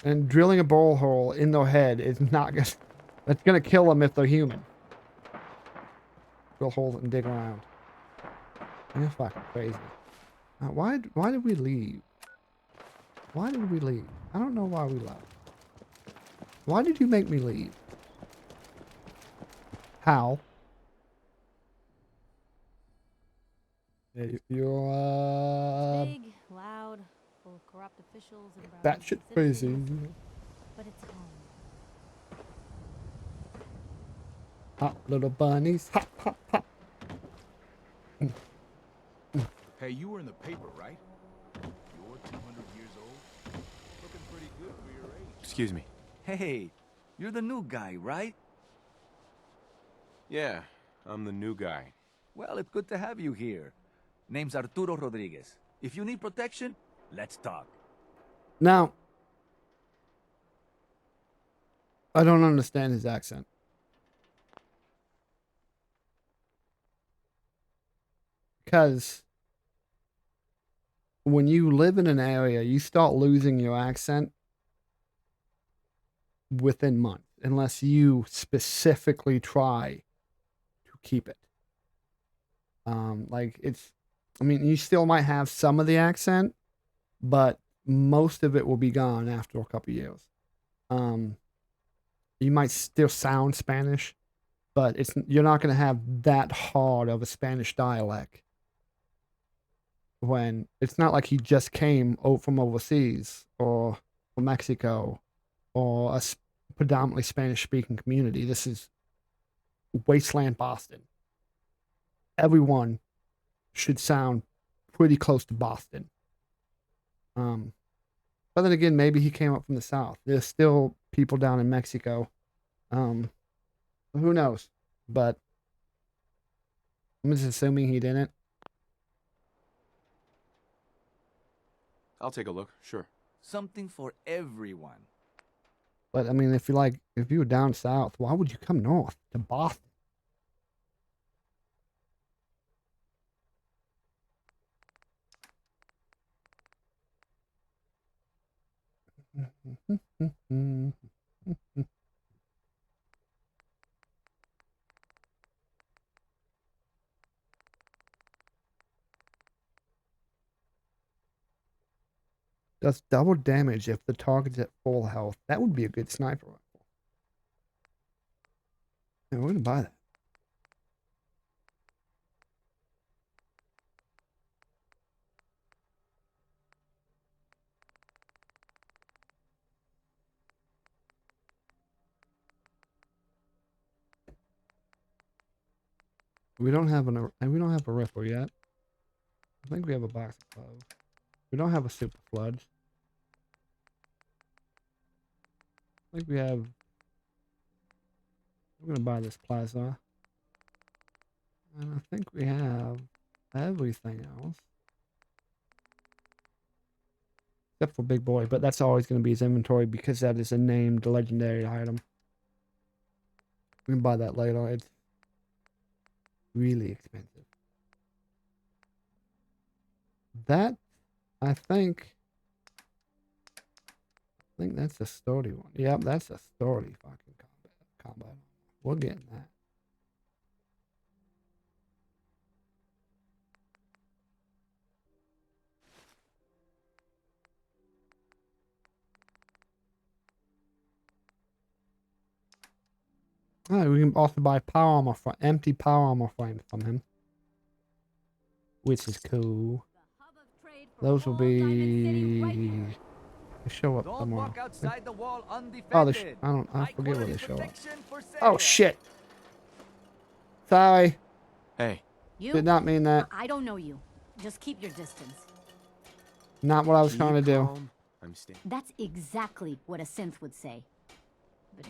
And drilling a borehole in their head is not gonna... That's gonna kill them if they're human. Drill holes and dig around. You're fucking crazy. Why did we leave? Why did we leave? I don't know why we left. Why did you make me leave? How? You're Big, loud, full of corrupt officials and that shit crazy. but it's home. Hot little bunnies. Hot, hot, hot. Hey, you were in the paper, right? You're 200 years old? Looking pretty good for your age. Excuse me. Hey, you're the new guy, right? Yeah, I'm the new guy. Well, it's good to have you here. Name's Arturo Rodriguez. If you need protection, let's talk. Now, I don't understand his accent. Because when you live in an area, you start losing your accent within months, unless you specifically try to keep it. Like it's, I mean, you still might have some of the accent, but most of it will be gone after a couple years. You might still sound Spanish, but you're not going to have that hard of a Spanish dialect. When it's not like he just came from overseas or from Mexico or a predominantly Spanish-speaking community. This is wasteland Boston. Everyone should sound pretty close to Boston. But then again, maybe he came up from the South. There's still people down in Mexico. Who knows? But I'm just assuming he didn't. I'll take a look, sure. Something for everyone. But I mean, if you were down south, why would you come north to Boston? Does double damage if the target's at full health. That would be a good sniper rifle. Yeah, we're gonna buy that. We don't have a rifle yet. I think we have a box of cloves. We don't have a super flood. I think we have. I'm gonna buy this plasma. And I think we have everything else. Except for Big Boy, but that's always gonna be his inventory because that is a named legendary item. We can buy that later. It's really expensive. That I think that's a sturdy one. Yep, that's a sturdy fucking combat. We're getting that. Alright, we can also buy power armor empty power armor frames from him. Which is cool. Those will be show up tomorrow. Oh, I forget where they show up. Oh shit! Sorry. Hey. You? Did not mean that. I don't know you. Just keep your distance. Not what I was trying to do. That's exactly what a synth would say. But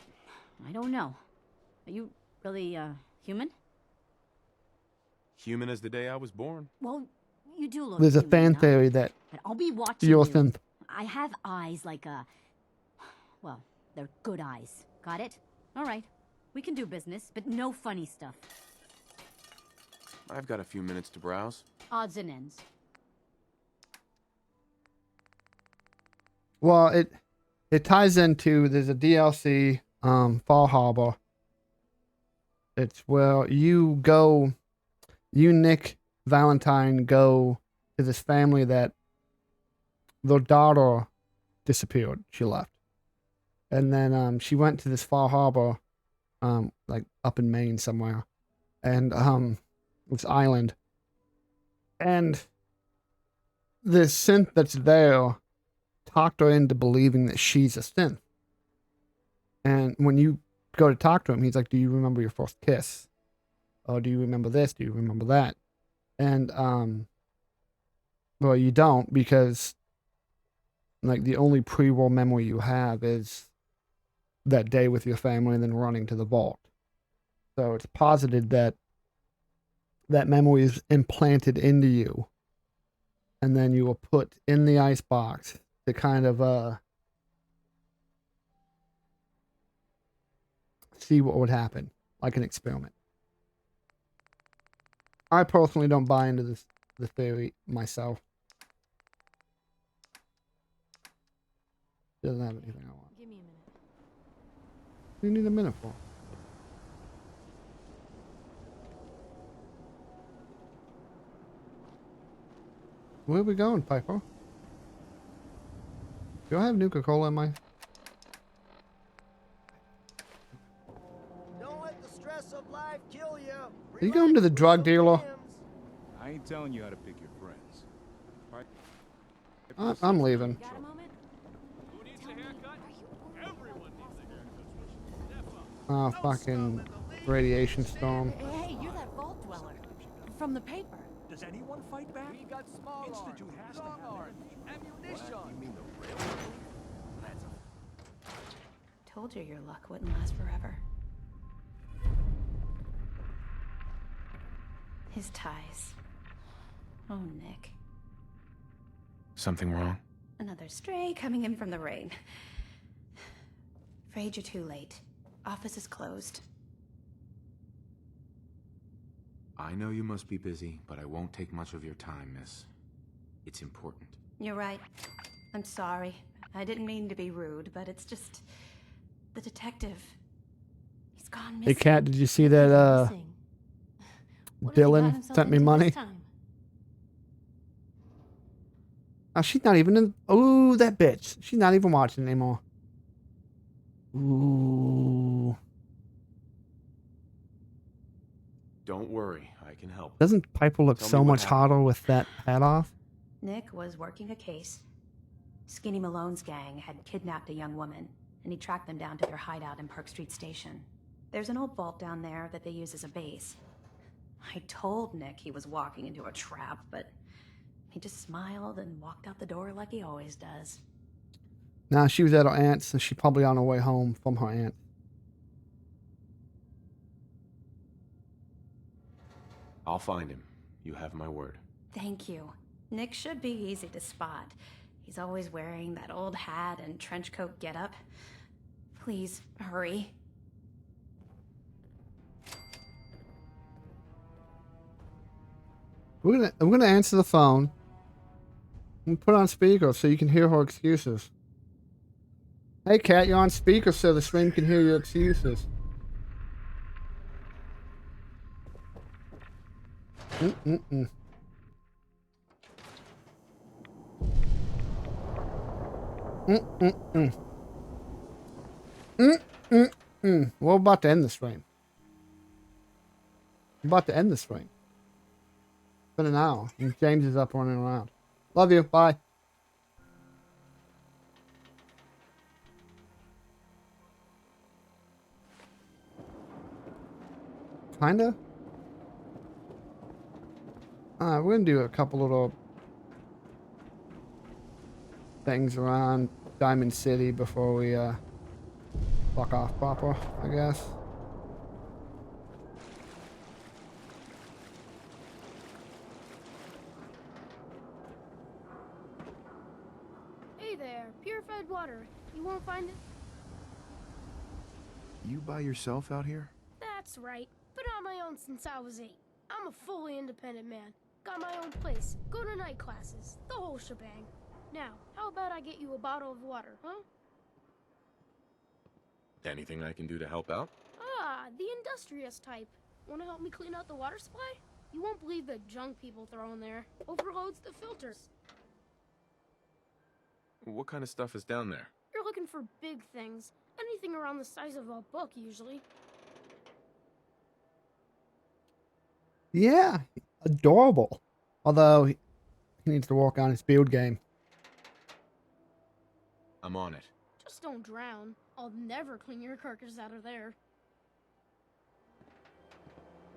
I don't know. Are you really, human? Human as the day I was born. Well, you do look There's a human fan enough. theory that But I'll be watching you're a you. synth. I have eyes like a... Well, they're good eyes. Got it? All right. We can do business, but no funny stuff. I've got a few minutes to browse. Odds and ends. Well, it ties into there's a DLC, Fall Harbor. It's where you, Nick, Valentine, go to this family that their daughter disappeared. She left. And then she went to this far harbor, like up in Maine somewhere, and this island, and this synth that's there talked her into believing that she's a synth. And when you go to talk to him, he's like, "Do you remember your first kiss? Oh, do you remember this? Do you remember that?" And well, you don't, because like the only pre-war memory you have is that day with your family and then running to the vault. So it's posited that that memory is implanted into you, and then you were put in the icebox to kind of see what would happen, like an experiment. I personally don't buy into the theory myself. Doesn't have anything I want. Give me a minute. What do you need a minute for? Where are we going, Piper? Do I have Nuka-Cola in my... Don't let the stress of life kill you. Are you going to the drug dealer? I ain't telling you how to pick your friends. I'm leaving. Oh, fucking radiation storm. Hey, you're that vault dweller from the paper. Does anyone fight back? We got small Institute arms, has to long have arms, ammunition. You mean the railroad? Told you your luck wouldn't last forever. His ties. Oh, Nick. Something wrong? Another stray coming in from the rain. Afraid you're too late. Office is closed. I know you must be busy, but I won't take much of your time, miss. It's important. You're right. I'm sorry. I didn't mean to be rude, but it's just... the detective. He's gone missing. Hey, Kat, did you see that, Dylan sent me money? Oh, she's not even in... Oh, that bitch. She's not even watching anymore. Ooh. Don't worry, I can help. Doesn't Piper look Tell so me what much hotter with that hat off? Nick was working a case. Skinny Malone's gang had kidnapped a young woman, and he tracked them down to their hideout in Park Street Station. There's an old vault down there that they use as a base. I told Nick he was walking into a trap, but he just smiled and walked out the door like he always does. Nah, she was at her aunt's, so she's probably on her way home from her aunt. I'll find him. You have my word. Thank you. Nick should be easy to spot. He's always wearing that old hat and trench coat getup. Please, hurry. We're gonna answer the phone and put on speaker so you can hear her excuses. Hey, Kat, you're on speaker so the stream can hear your excuses. Mm-mm-mm. Mm-mm-mm. Mm-mm-mm. We're about to end the stream. We're about to end the stream. It's been an hour, and James is up running around. Love you. Bye. Kinda. We're gonna do a couple little things around Diamond City before we fuck off proper, I guess. Hey there, purified water. You won't find it? You by yourself out here? That's right. Been on my own since I was 8. I'm a fully independent man. Got my own place, go to night classes, the whole shebang. Now, how about I get you a bottle of water, huh? Anything I can do to help out? Ah, the industrious type. Want to help me clean out the water supply? You won't believe the junk people throw in there. Overloads the filters. What kind of stuff is down there? You're looking for big things. Anything around the size of a book, usually. Yeah, adorable. Although he needs to work on his build game. I'm on it. Just don't drown. I'll never clean your carcass out of there.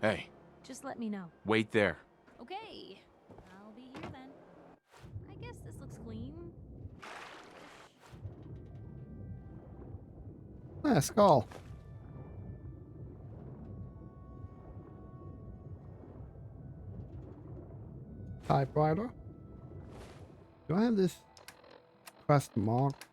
Hey, Just let me know. wait there. Okay. I'll be here then. I guess this looks clean. Ah, skull. Typewriter. Do I have this quest marked?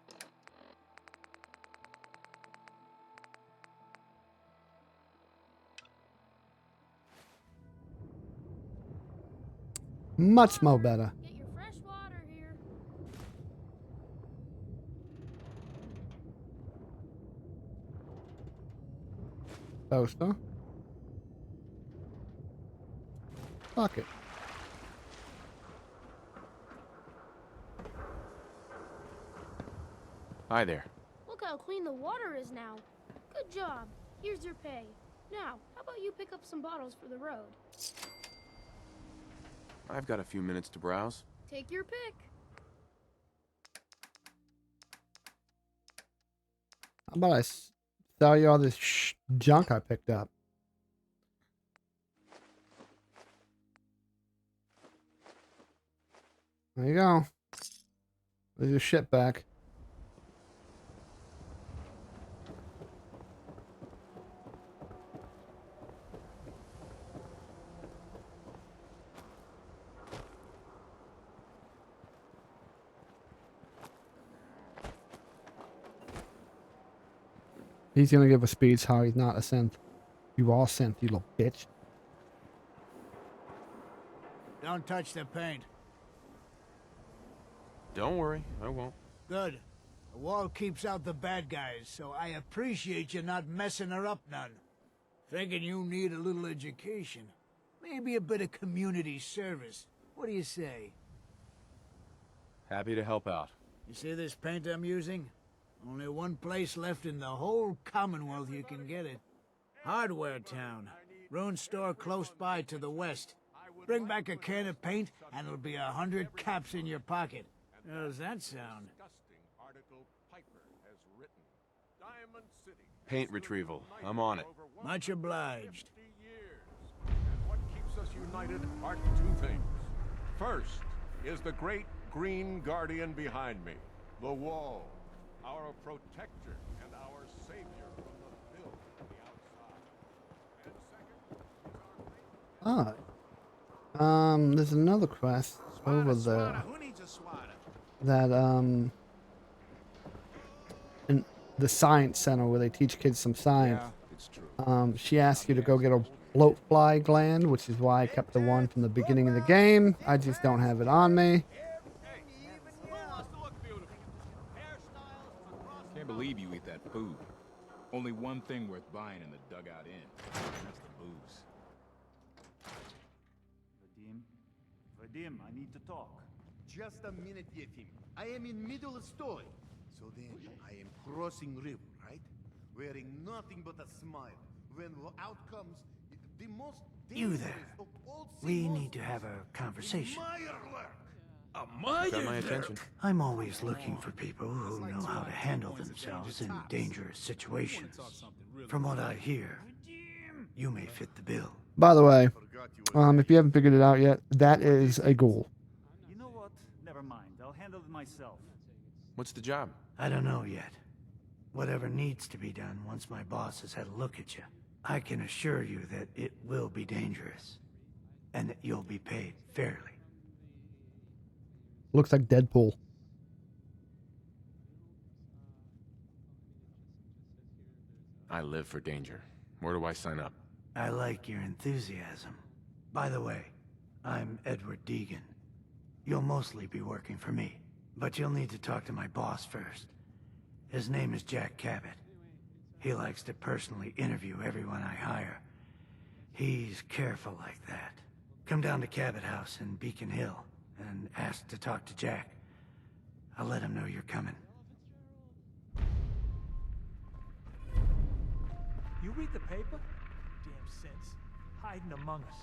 Much more better. Get your fresh water here. Toaster. Fuck it. Hi there. Look how clean the water is now. Good job. Here's your pay. Now, how about you pick up some bottles for the road? I've got a few minutes to browse. Take your pick. How about I sell you all this junk I picked up? There you go. There's your shit back. He's gonna give a speech how he's not a synth. You are synth, you little bitch. Don't touch the paint. Don't worry, I won't. Good. The wall keeps out the bad guys, so I appreciate you not messing her up none. Thinking you need a little education. Maybe a bit of community service. What do you say? Happy to help out. You see this paint I'm using? Only one place left in the whole Commonwealth you can get it. Hardware Town. Ruin store close by to the west. Bring back a can of paint, and it'll be 100 caps in your pocket. How's that sound? Paint retrieval. I'm on it. Much obliged. And what keeps us united are two things. First is the great green guardian behind me, the wall, our protector and our savior from the filth of the outside. And second is our There's another quest over there. That in the science center where they teach kids some science. She asked you to go get a bloatfly gland, which is why I kept the one from the beginning of the game. I just don't have it on me. Can't believe you eat that food. Only one thing worth buying in the dugout inn. That's the booze. Vadim, I need to talk. Just a minute, Yefim. I am in middle of story. So then, I am crossing river, right? Wearing nothing but a smile. When out comes the most You there. of all We need to have a conversation. Got my attention. I'm always looking for people who know how to handle themselves in dangerous situations. From what I hear, you may fit the bill. By the way, if you haven't figured it out yet, that is a ghoul. You know what? Never mind. I'll handle it myself. What's the job? I don't know yet. Whatever needs to be done once my boss has had a look at you. I can assure you that it will be dangerous. And that you'll be paid fairly. Looks like Deadpool. I live for danger. Where do I sign up? I like your enthusiasm. By the way, I'm Edward Deegan. You'll mostly be working for me, but you'll need to talk to my boss first. His name is Jack Cabot. He likes to personally interview everyone I hire. He's careful like that. Come down to Cabot House in Beacon Hill and ask to talk to Jack. I'll let him know you're coming. You read the paper? Damn sense. Hiding among us.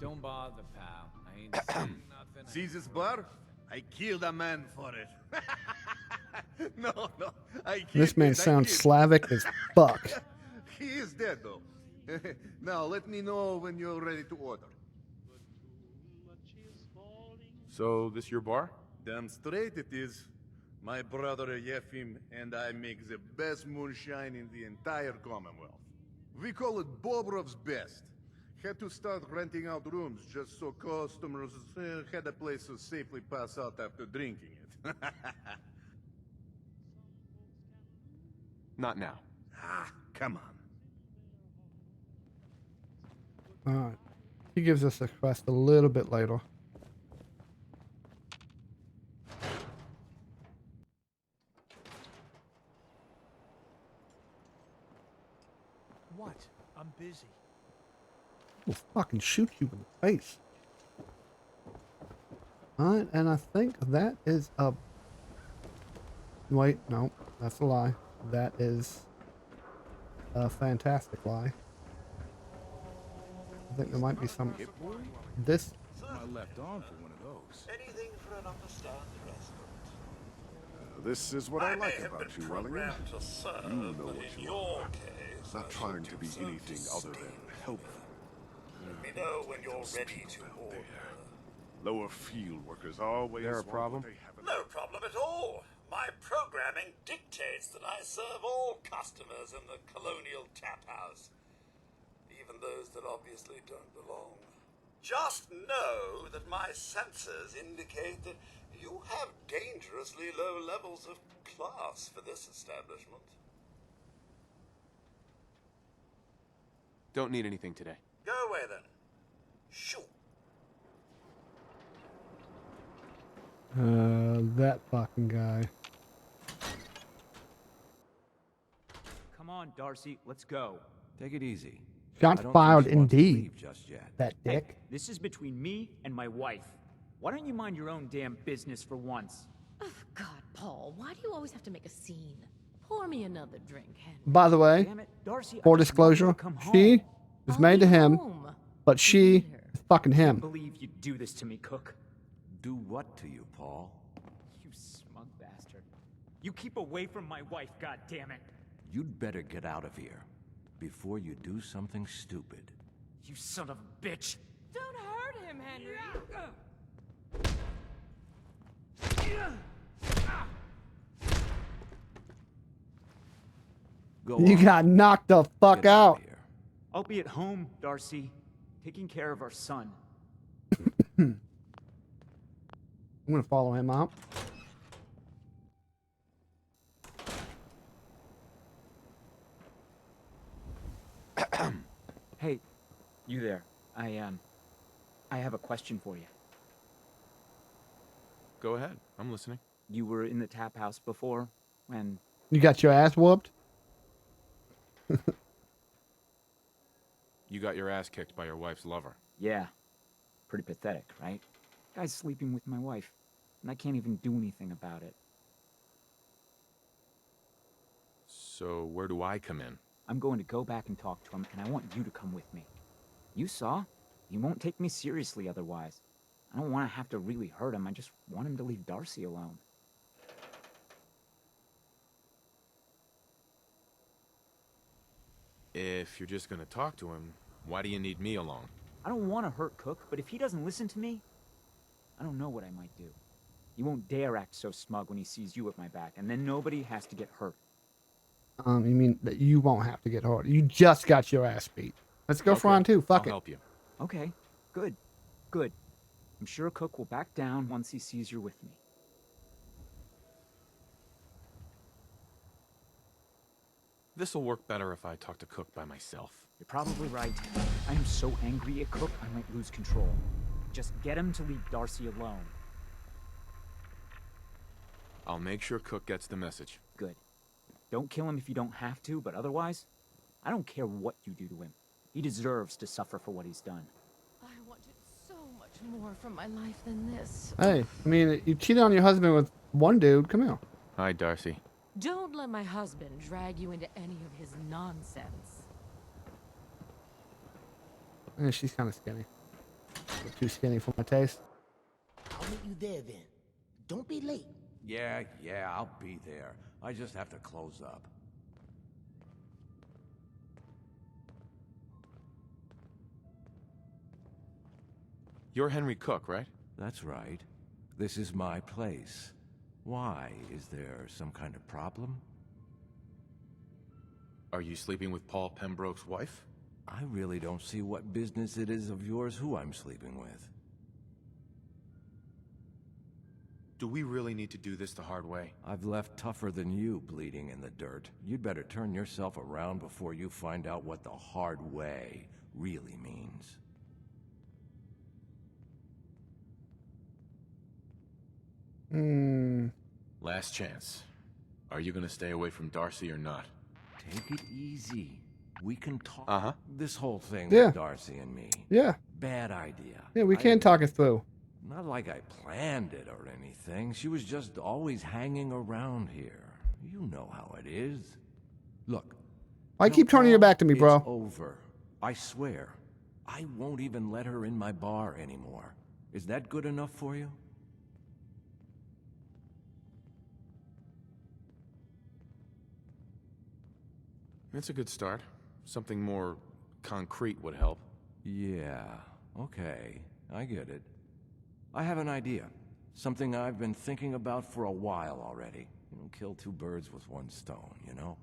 Don't bother, pal. I ain't saying nothing. See this bar? I killed a man for it. No, I killed This man it, I sounds killed. Slavic as fuck. He is dead, though. Now, let me know when you're ready to order. So, this your bar? Damn straight it is. My brother Yefim and I make the best moonshine in the entire Commonwealth. We call it Bobrov's Best. Had to start renting out rooms just so customers had a place to safely pass out after drinking it. Not now. Ah, come on. Alright. He gives us a quest a little bit later. What? I'm busy. We'll fucking shoot you in the face. Alright, and I think that is a... Wait, no, that's a lie. That is a fantastic lie. I think there might be some... This... My left arm for one of those. Anything for an understanding resident. This is what I like about you, Wellingham. Programmed to serve, You know but what in you your are. case, Not I trying should to be deserve anything to other than stay helpful. Let me know when you're ready to order. Lower field workers always There a want problem? what they haven't. No problem at all. My programming dictates that I serve all customers in the Colonial Tap House, even those that obviously don't belong. Just know that my sensors indicate that you have dangerously low levels of class for this establishment. Don't need anything today. Go away then. Shoot. That fucking guy. Come on, Darcy, let's go. Take it easy. Shots I don't fired think she wants to indeed. leave just yet. That dick. Hey, this is between me and my wife. Why don't you mind your own damn business for once? Oh, God, Paul, why do you always have to make a scene? Pour me another drink, Henry. By the way, Damn it, Darcy, for I just want you disclosure, to come she home. is made to him, but she is fucking I him. can't believe you do this to me, Cook. Do what to you, Paul? You smug bastard. You keep away from my wife, goddammit. You'd better get out of here before you do something stupid. You son of a bitch. Don't hurt him, Henry. Go You on. got knocked the fuck out. I'll be at home, Darcy, taking care of our son. I'm gonna follow him out. Hey, you there. I have a question for you. Go ahead. I'm listening. You were in the tap house before, when... You got your ass whooped? You got your ass kicked by your wife's lover. Yeah. Pretty pathetic, right? Guy's sleeping with my wife, and I can't even do anything about it. So where do I come in? I'm going to go back and talk to him, and I want you to come with me. You saw? He won't take me seriously otherwise. I don't want to have to really hurt him. I just want him to leave Darcy alone. If you're just gonna talk to him, why do you need me along? I don't want to hurt Cook, but if he doesn't listen to me, I don't know what I might do. He won't dare act so smug when he sees you at my back, and then nobody has to get hurt. You mean that you won't have to get hurt. You just got your ass beat. Let's go for round two. Fuck I'll it. help you. Okay, good, good. I'm sure Cook will back down once he sees you're with me. This'll work better if I talk to Cook by myself. You're probably right. I am so angry at Cook, I might lose control. Just get him to leave Darcy alone. I'll make sure Cook gets the message. Good. Don't kill him if you don't have to, but otherwise, I don't care what you do to him. He deserves to suffer for what he's done. I wanted so much more from my life than this. Hey, I mean, you cheated on your husband with one dude. Come here. Hi, Darcy. Don't let my husband drag you into any of his nonsense. She's kind of skinny. Too skinny for my taste. I'll meet you there then. Don't be late. Yeah, I'll be there. I just have to close up. You're Henry Cook, right? That's right. This is my place. Why? Is there some kind of problem? Are you sleeping with Paul Pembroke's wife? I really don't see what business it is of yours who I'm sleeping with. Do we really need to do this the hard way? I've left tougher than you bleeding in the dirt. You'd better turn yourself around before you find out what the hard way really means. Last chance. Are you gonna stay away from Darcy or not? Take it easy. We can talk. Uh-huh. This whole thing Yeah. with Darcy and me. Yeah. Bad idea. Yeah, we can talk it through. Not like I planned it or anything. She was just always hanging around here. You know how it is. Look. Why keep turning your back to me, bro? It's over. I swear. I won't even let her in my bar anymore. Is that good enough for you? It's a good start. Something more concrete would help. Yeah, okay. I get it. I have an idea. Something I've been thinking about for a while already. Kill two birds with one stone, you know?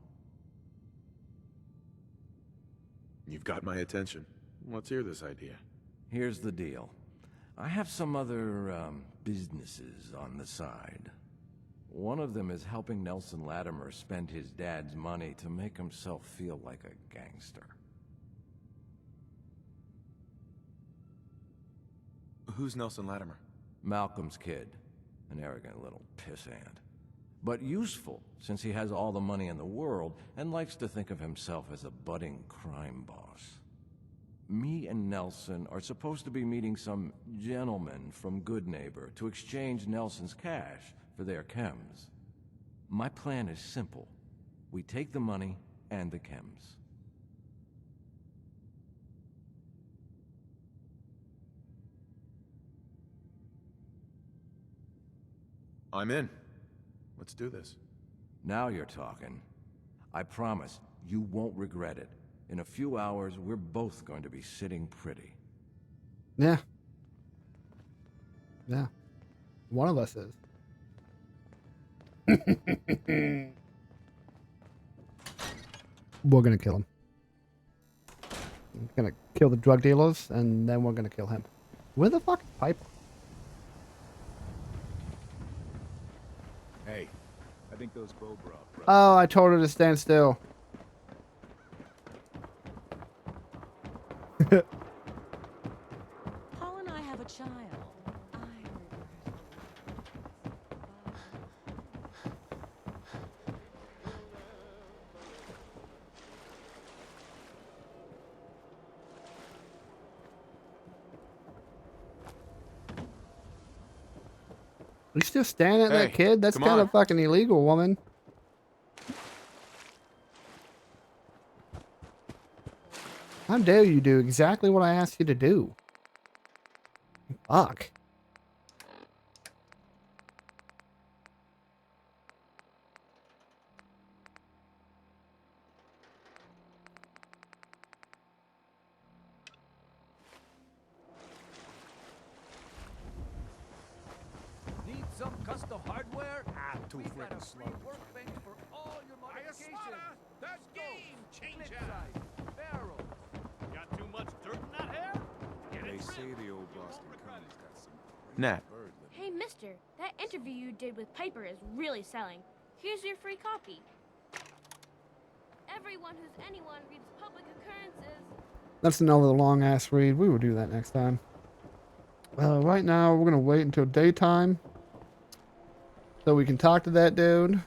You've got my attention. Let's hear this idea. Here's the deal. I have some other, businesses on the side. One of them is helping Nelson Latimer spend his dad's money to make himself feel like a gangster. Who's Nelson Latimer? Malcolm's kid. An arrogant little pissant. But useful, since he has all the money in the world and likes to think of himself as a budding crime boss. Me and Nelson are supposed to be meeting some gentleman from Goodneighbor to exchange Nelson's cash for their chems. My plan is simple. We take the money and the chems. I'm in. Let's do this. Now you're talking. I promise, you won't regret it. In a few hours, we're both going to be sitting pretty. Yeah. Yeah. One of us is. We're gonna kill him. We're gonna kill the drug dealers, and then we're gonna kill him. Where the fuck is Piper? Hey, I think those Bobra brothers... Oh, I told her to stand still. Paul and I have a child. You still staring at that Hey, kid? That's come kind on. of fucking illegal, woman. How dare you do exactly what I asked you to do? Fuck. Need some custom hardware? Too We've got a freaking free slow. workbench for all your modifications. That's game changer. Clip size, barrel. Got too much dirt in that hair? They say the old Boston Commons got some... Nat. Hey, mister, that interview you did with Piper is really selling. Here's your free copy. Everyone who's anyone reads public occurrences. That's another long ass read. We will do that next time. Right now, we're gonna wait until daytime so we can talk to that dude.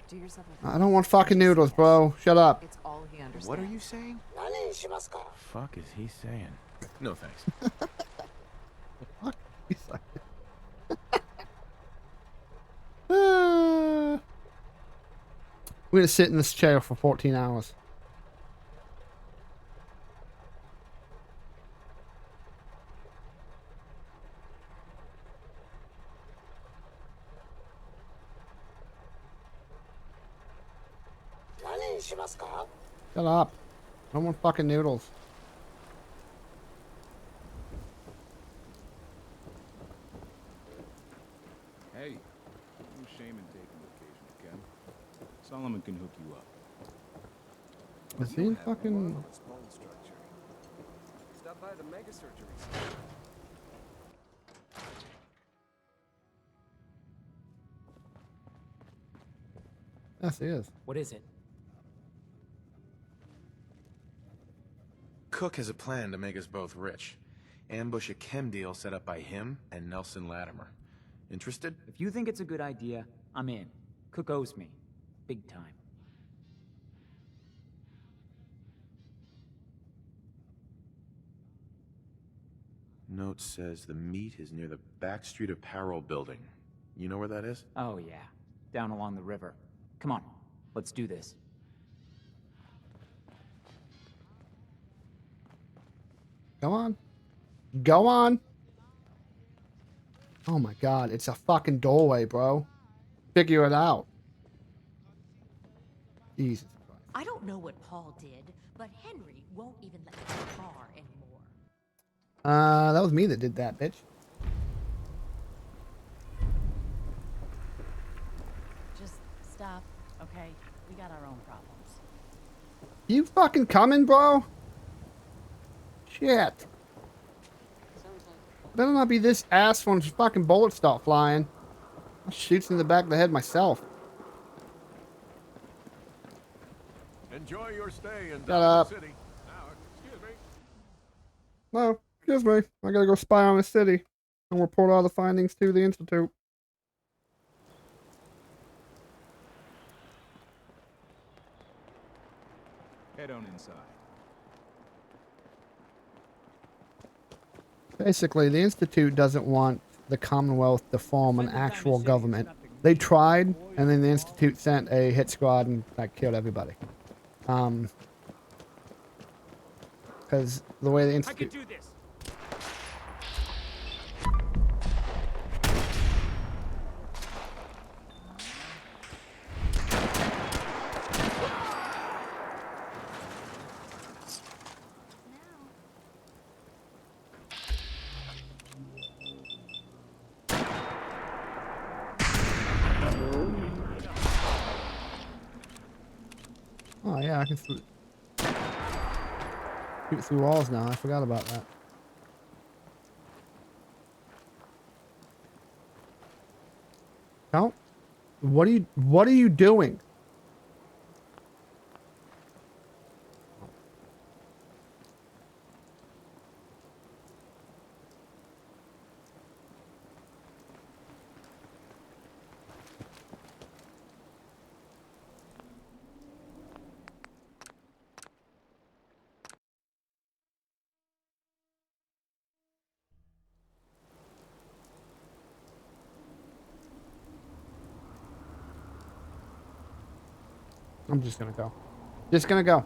Do yourself I don't want fucking noodles, bro. Shut up. It's all he understands. What are you saying? Fuck is he saying? No thanks. Fuck. He's like... We're gonna sit in this chair for 14 hours. Shut up. No more fucking noodles. Hey, no shame in taking the occasional Ken. Solomon can hook you up. Is he fucking... bone structure. Stop by the mega surgery. Yes, he is. What is it? Cook has a plan to make us both rich. Ambush a chem deal set up by him and Nelson Latimer. Interested? If you think it's a good idea, I'm in. Cook owes me. Big time. Note says the meet is near the back street apparel building. You know where that is? Oh yeah, down along the river. Come on, let's do this. Go on. Go on. Oh my god, it's a fucking doorway, bro. Figure it out. Jesus Christ. I don't know what Paul did, but Henry won't even let me to the bar anymore. That was me that did that, bitch. Just stop, okay? We got our own problems. You fucking coming, bro? Shit. Better not be this ass when fucking bullets start flying. I'll shoot in the back of the head myself. Enjoy your stay in Shut Diamond up. City. Now, excuse me. No, excuse me. I gotta go spy on the city and report all the findings to the Institute. Head on inside. Basically, the Institute doesn't want the Commonwealth to form an actual government. They tried, and then the Institute sent a hit squad and like killed everybody. Because the way the Institute... do this. Oh yeah, I can shoot through walls now. I forgot about that. Count? What are you doing? I'm just gonna go. Just gonna go.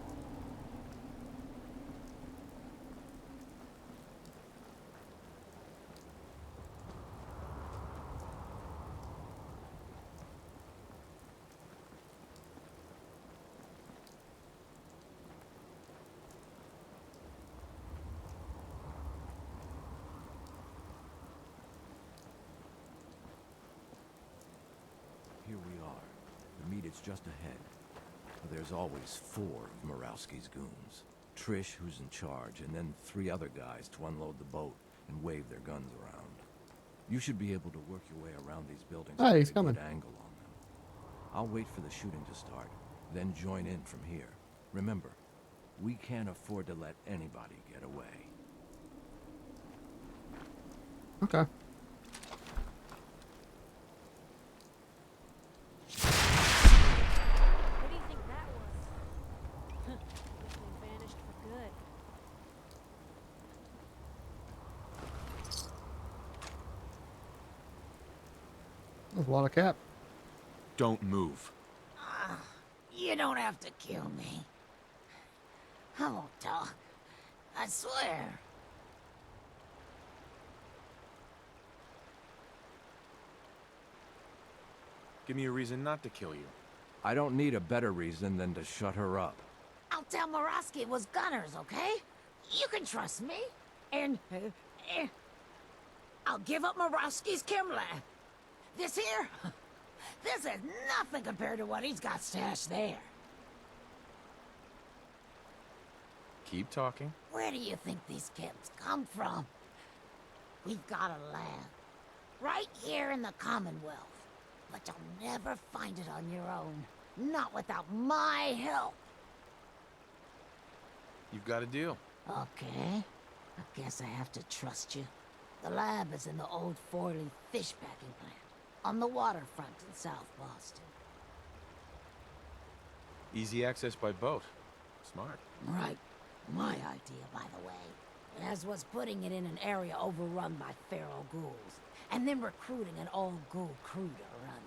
Here we are. The meet is just ahead. There's always 4 of Murawski's goons. Trish, who's in charge, and then 3 other guys to unload the boat and wave their guns around. You should be able to work your way around these buildings Hey, with he's a coming. good angle on them. I'll wait for the shooting to start, then join in from here. Remember, we can't afford to let anybody get away. Okay. What do you think that was? Guess we vanished for good. There's a lot of cap. Don't move. You don't have to kill me. I won't talk. I swear. Give me a reason not to kill you. I don't need a better reason than to shut her up. I'll tell Morosky it was Gunners, okay? You can trust me. And I'll give up Morosky's chem lab. This here, this is nothing compared to what he's got stashed there. Keep talking. Where do you think these chems come from? We've got a lab right here in the Commonwealth, but you'll never find it on your own. Not without my help. You've got a deal. Okay. I guess I have to trust you. The lab is in the old Forley fish packing plant on the waterfront in South Boston. Easy access by boat. Smart. Right. My idea, by the way. As was putting it in an area overrun by feral ghouls, and then recruiting an all-ghoul crew to run it.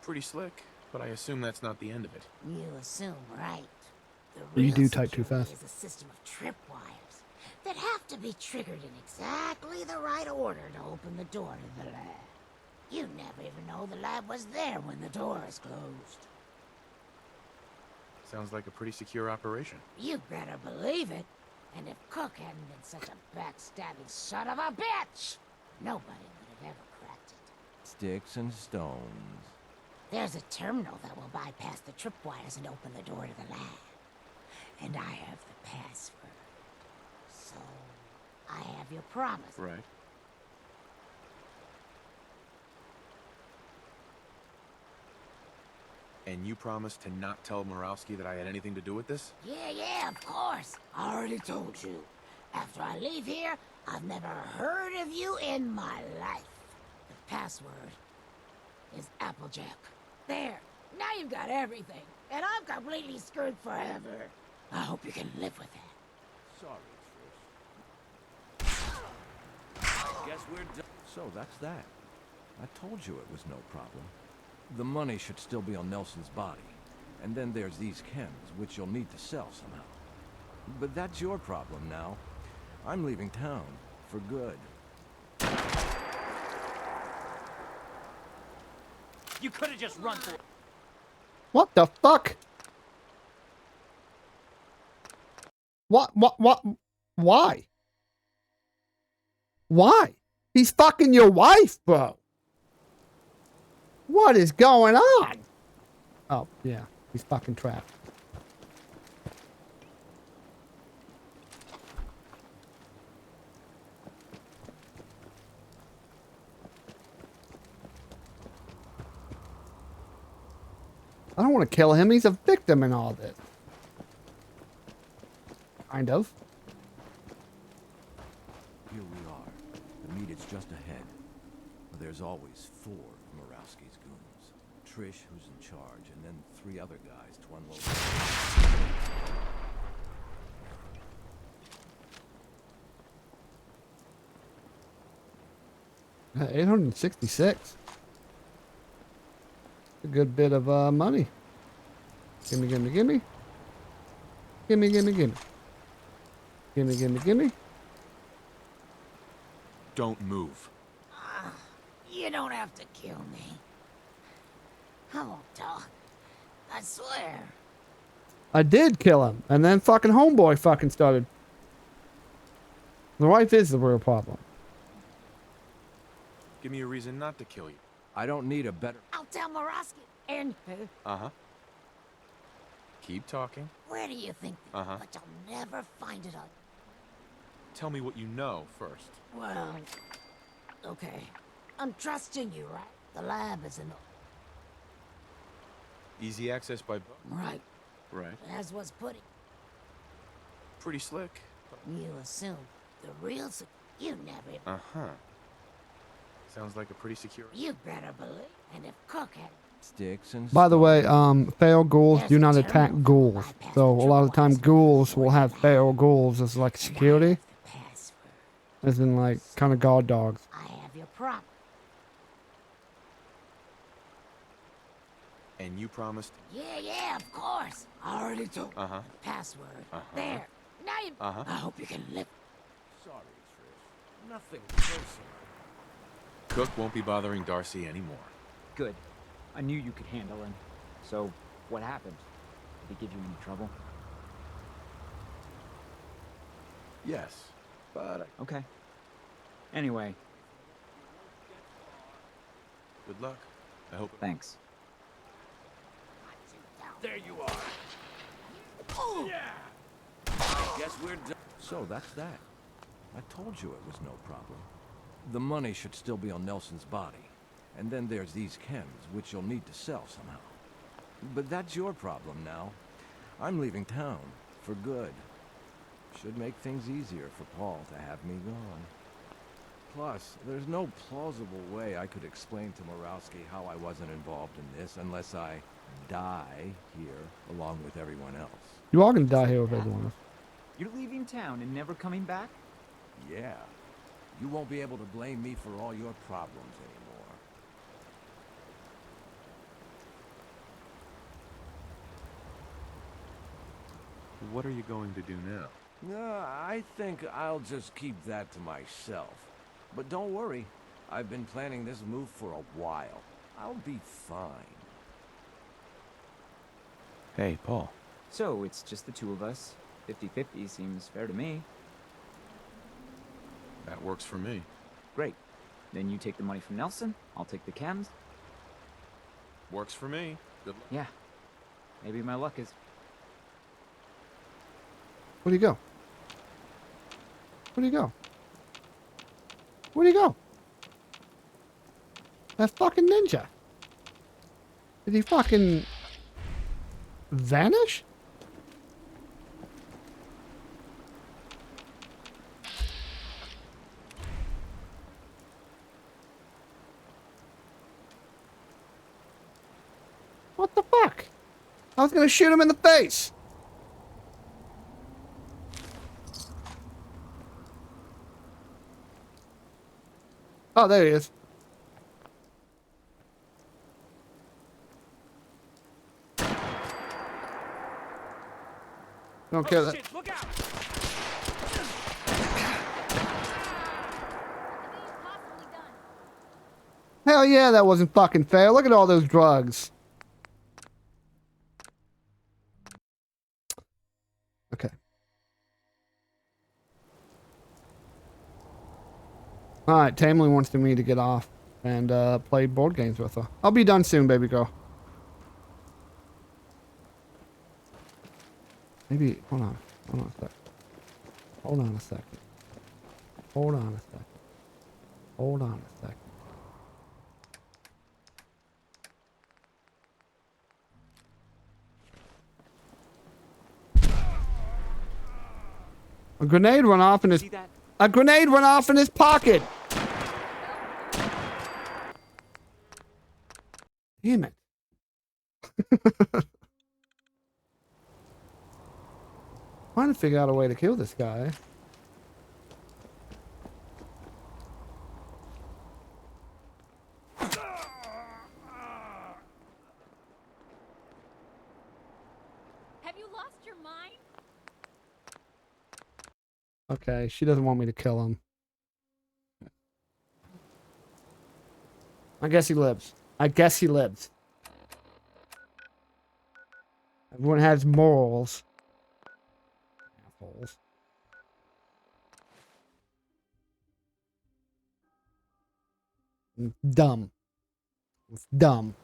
Pretty slick, but I assume that's not the end of it. You assume right. You real do type too security fast. is a system of tripwires that have to be triggered in exactly the right order to open the door to the lab. You never even know the lab was there when the door is closed. Sounds like a pretty secure operation. You better believe it. And if Cook hadn't been such a backstabbing son of a bitch, nobody would have ever cracked it. Sticks and stones. There's a terminal that will bypass the tripwires and open the door to the lab. And I have the password. So, I have your promise. Right. And you promised to not tell Morowski that I had anything to do with this? Yeah, of course. I already told you. After I leave here, I've never heard of you in my life. The password is Applejack. There. Now you've got everything. And I'm completely screwed forever. I hope you can live with that. Sorry, Trish. I guess we're done. So that's that. I told you it was no problem. The money should still be on Nelson's body. And then there's these chems, which you'll need to sell somehow. But that's your problem now. I'm leaving town. For good. You could have just run for it. What the fuck? What? Why? Why? He's fucking your wife, bro. What is going on? Oh, yeah. He's fucking trapped. I don't want to kill him. He's a victim in all this. Kind of. Here we are. The meet is just ahead. There's always 4 of Morowski's goons. Trish, who's in charge, and then 3 other guys to unload. 866. A good bit of money. Gimme, gimme, gimme. Gimme, gimme, gimme. Gimme, gimme, gimme. Don't move. You don't have to kill me. I won't talk. I swear. I did kill him, and then fucking homeboy fucking started. The wife is the real problem. Give me a reason not to kill you. I don't need a better... I'll tell Morosky. And... Uh-huh. Keep talking. Where do you think? Uh-huh. But you'll never find it on... Tell me what you know first. Well... Okay. I'm trusting you, right? The lab is in... Easy access by boat. Right. Right. As was putting... Pretty slick. You assume the real... You never... Uh-huh. Sounds like a pretty secure... You better believe. And if Cook had... Sticks and... By the way, feral ghouls do not attack ghouls. So a lot of the time ghouls will have feral ghouls as like security. As in like kind of guard dogs. I have your prop. And you promised... Yeah, of course. I already told you. Uh-huh. Password. Uh-huh. There. Now you... Uh-huh. I hope you can live. Sorry, Trish. Nothing personal. Cook won't be bothering Darcy anymore. Good. I knew you could handle him. So, what happened? Did he give you any trouble? Yes, but... Okay. Anyway. Good luck. I hope... Thanks. There you are. Yeah. I guess we're done. So that's that. I told you it was no problem. The money should still be on Nelson's body. And then there's these chems, which you'll need to sell somehow. But that's your problem now. I'm leaving town. For good. Should make things easier for Paul to have me gone. Plus, there's no plausible way I could explain to Murawski how I wasn't involved in this unless I die here along with everyone else. You are gonna die here with everyone else. You're leaving town and never coming back? Yeah. You won't be able to blame me for all your problems anymore. What are you going to do now? I think I'll just keep that to myself. But don't worry, I've been planning this move for a while. I'll be fine. Hey, Paul. So, it's just the two of us. 50-50 seems fair to me. That works for me. Great. Then you take the money from Nelson, I'll take the chems. Works for me. Good luck. Yeah. Maybe my luck is... Where'd he go? Where'd he go? Where'd he go? That fucking ninja. Did he fucking vanish? What the fuck? I was gonna shoot him in the face. Oh, there he is. Don't care that. Shit, look out! Hell yeah, that wasn't fucking fair. Look at all those drugs. Okay. Alright, Tamlin wants me to get off and play board games with her. I'll be done soon, baby girl. Maybe, hold on a sec. Hold on a second. Hold on a second. Hold on a second. A grenade went off in his... A grenade went off in his pocket! Damn it. Trying to figure out a way to kill this guy. Have you lost your mind? Okay, she doesn't want me to kill him. I guess he lives. I guess he lives. Everyone has morals. Assholes. Dumb. It's dumb.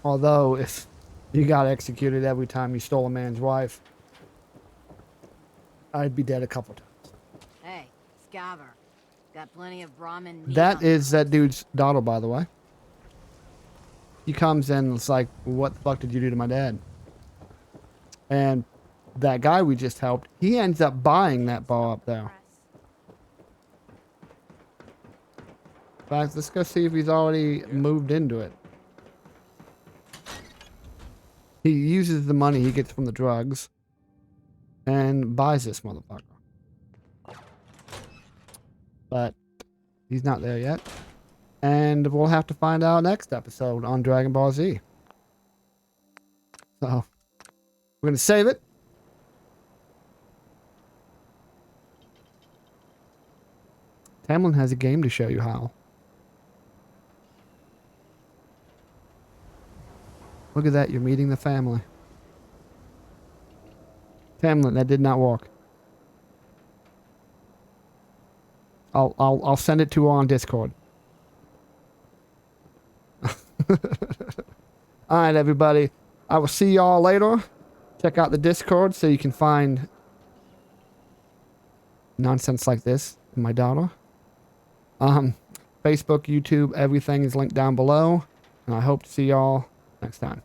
Although, if you got executed every time you stole a man's wife, I'd be dead a couple times. Hey, Scaver. Got plenty of Brahmin meat That on is that dude's daughter, by the way. He comes in and it's like, what the fuck did you do to my dad? And that guy we just helped, he ends up buying that bar up there. In fact, let's go see if he's already moved into it. He uses the money he gets from the drugs and buys this motherfucker. But he's not there yet. And we'll have to find out next episode on Dragon Ball Z. So, we're going to save it. Tamlin has a game to show you how. Look at that, you're meeting the family. Tamlin, that did not work. I'll send it to her on Discord. Alright, everybody. I will see y'all later. Check out the Discord so you can find nonsense like this in my daughter. Facebook, YouTube, everything is linked down below. And I hope to see y'all next time.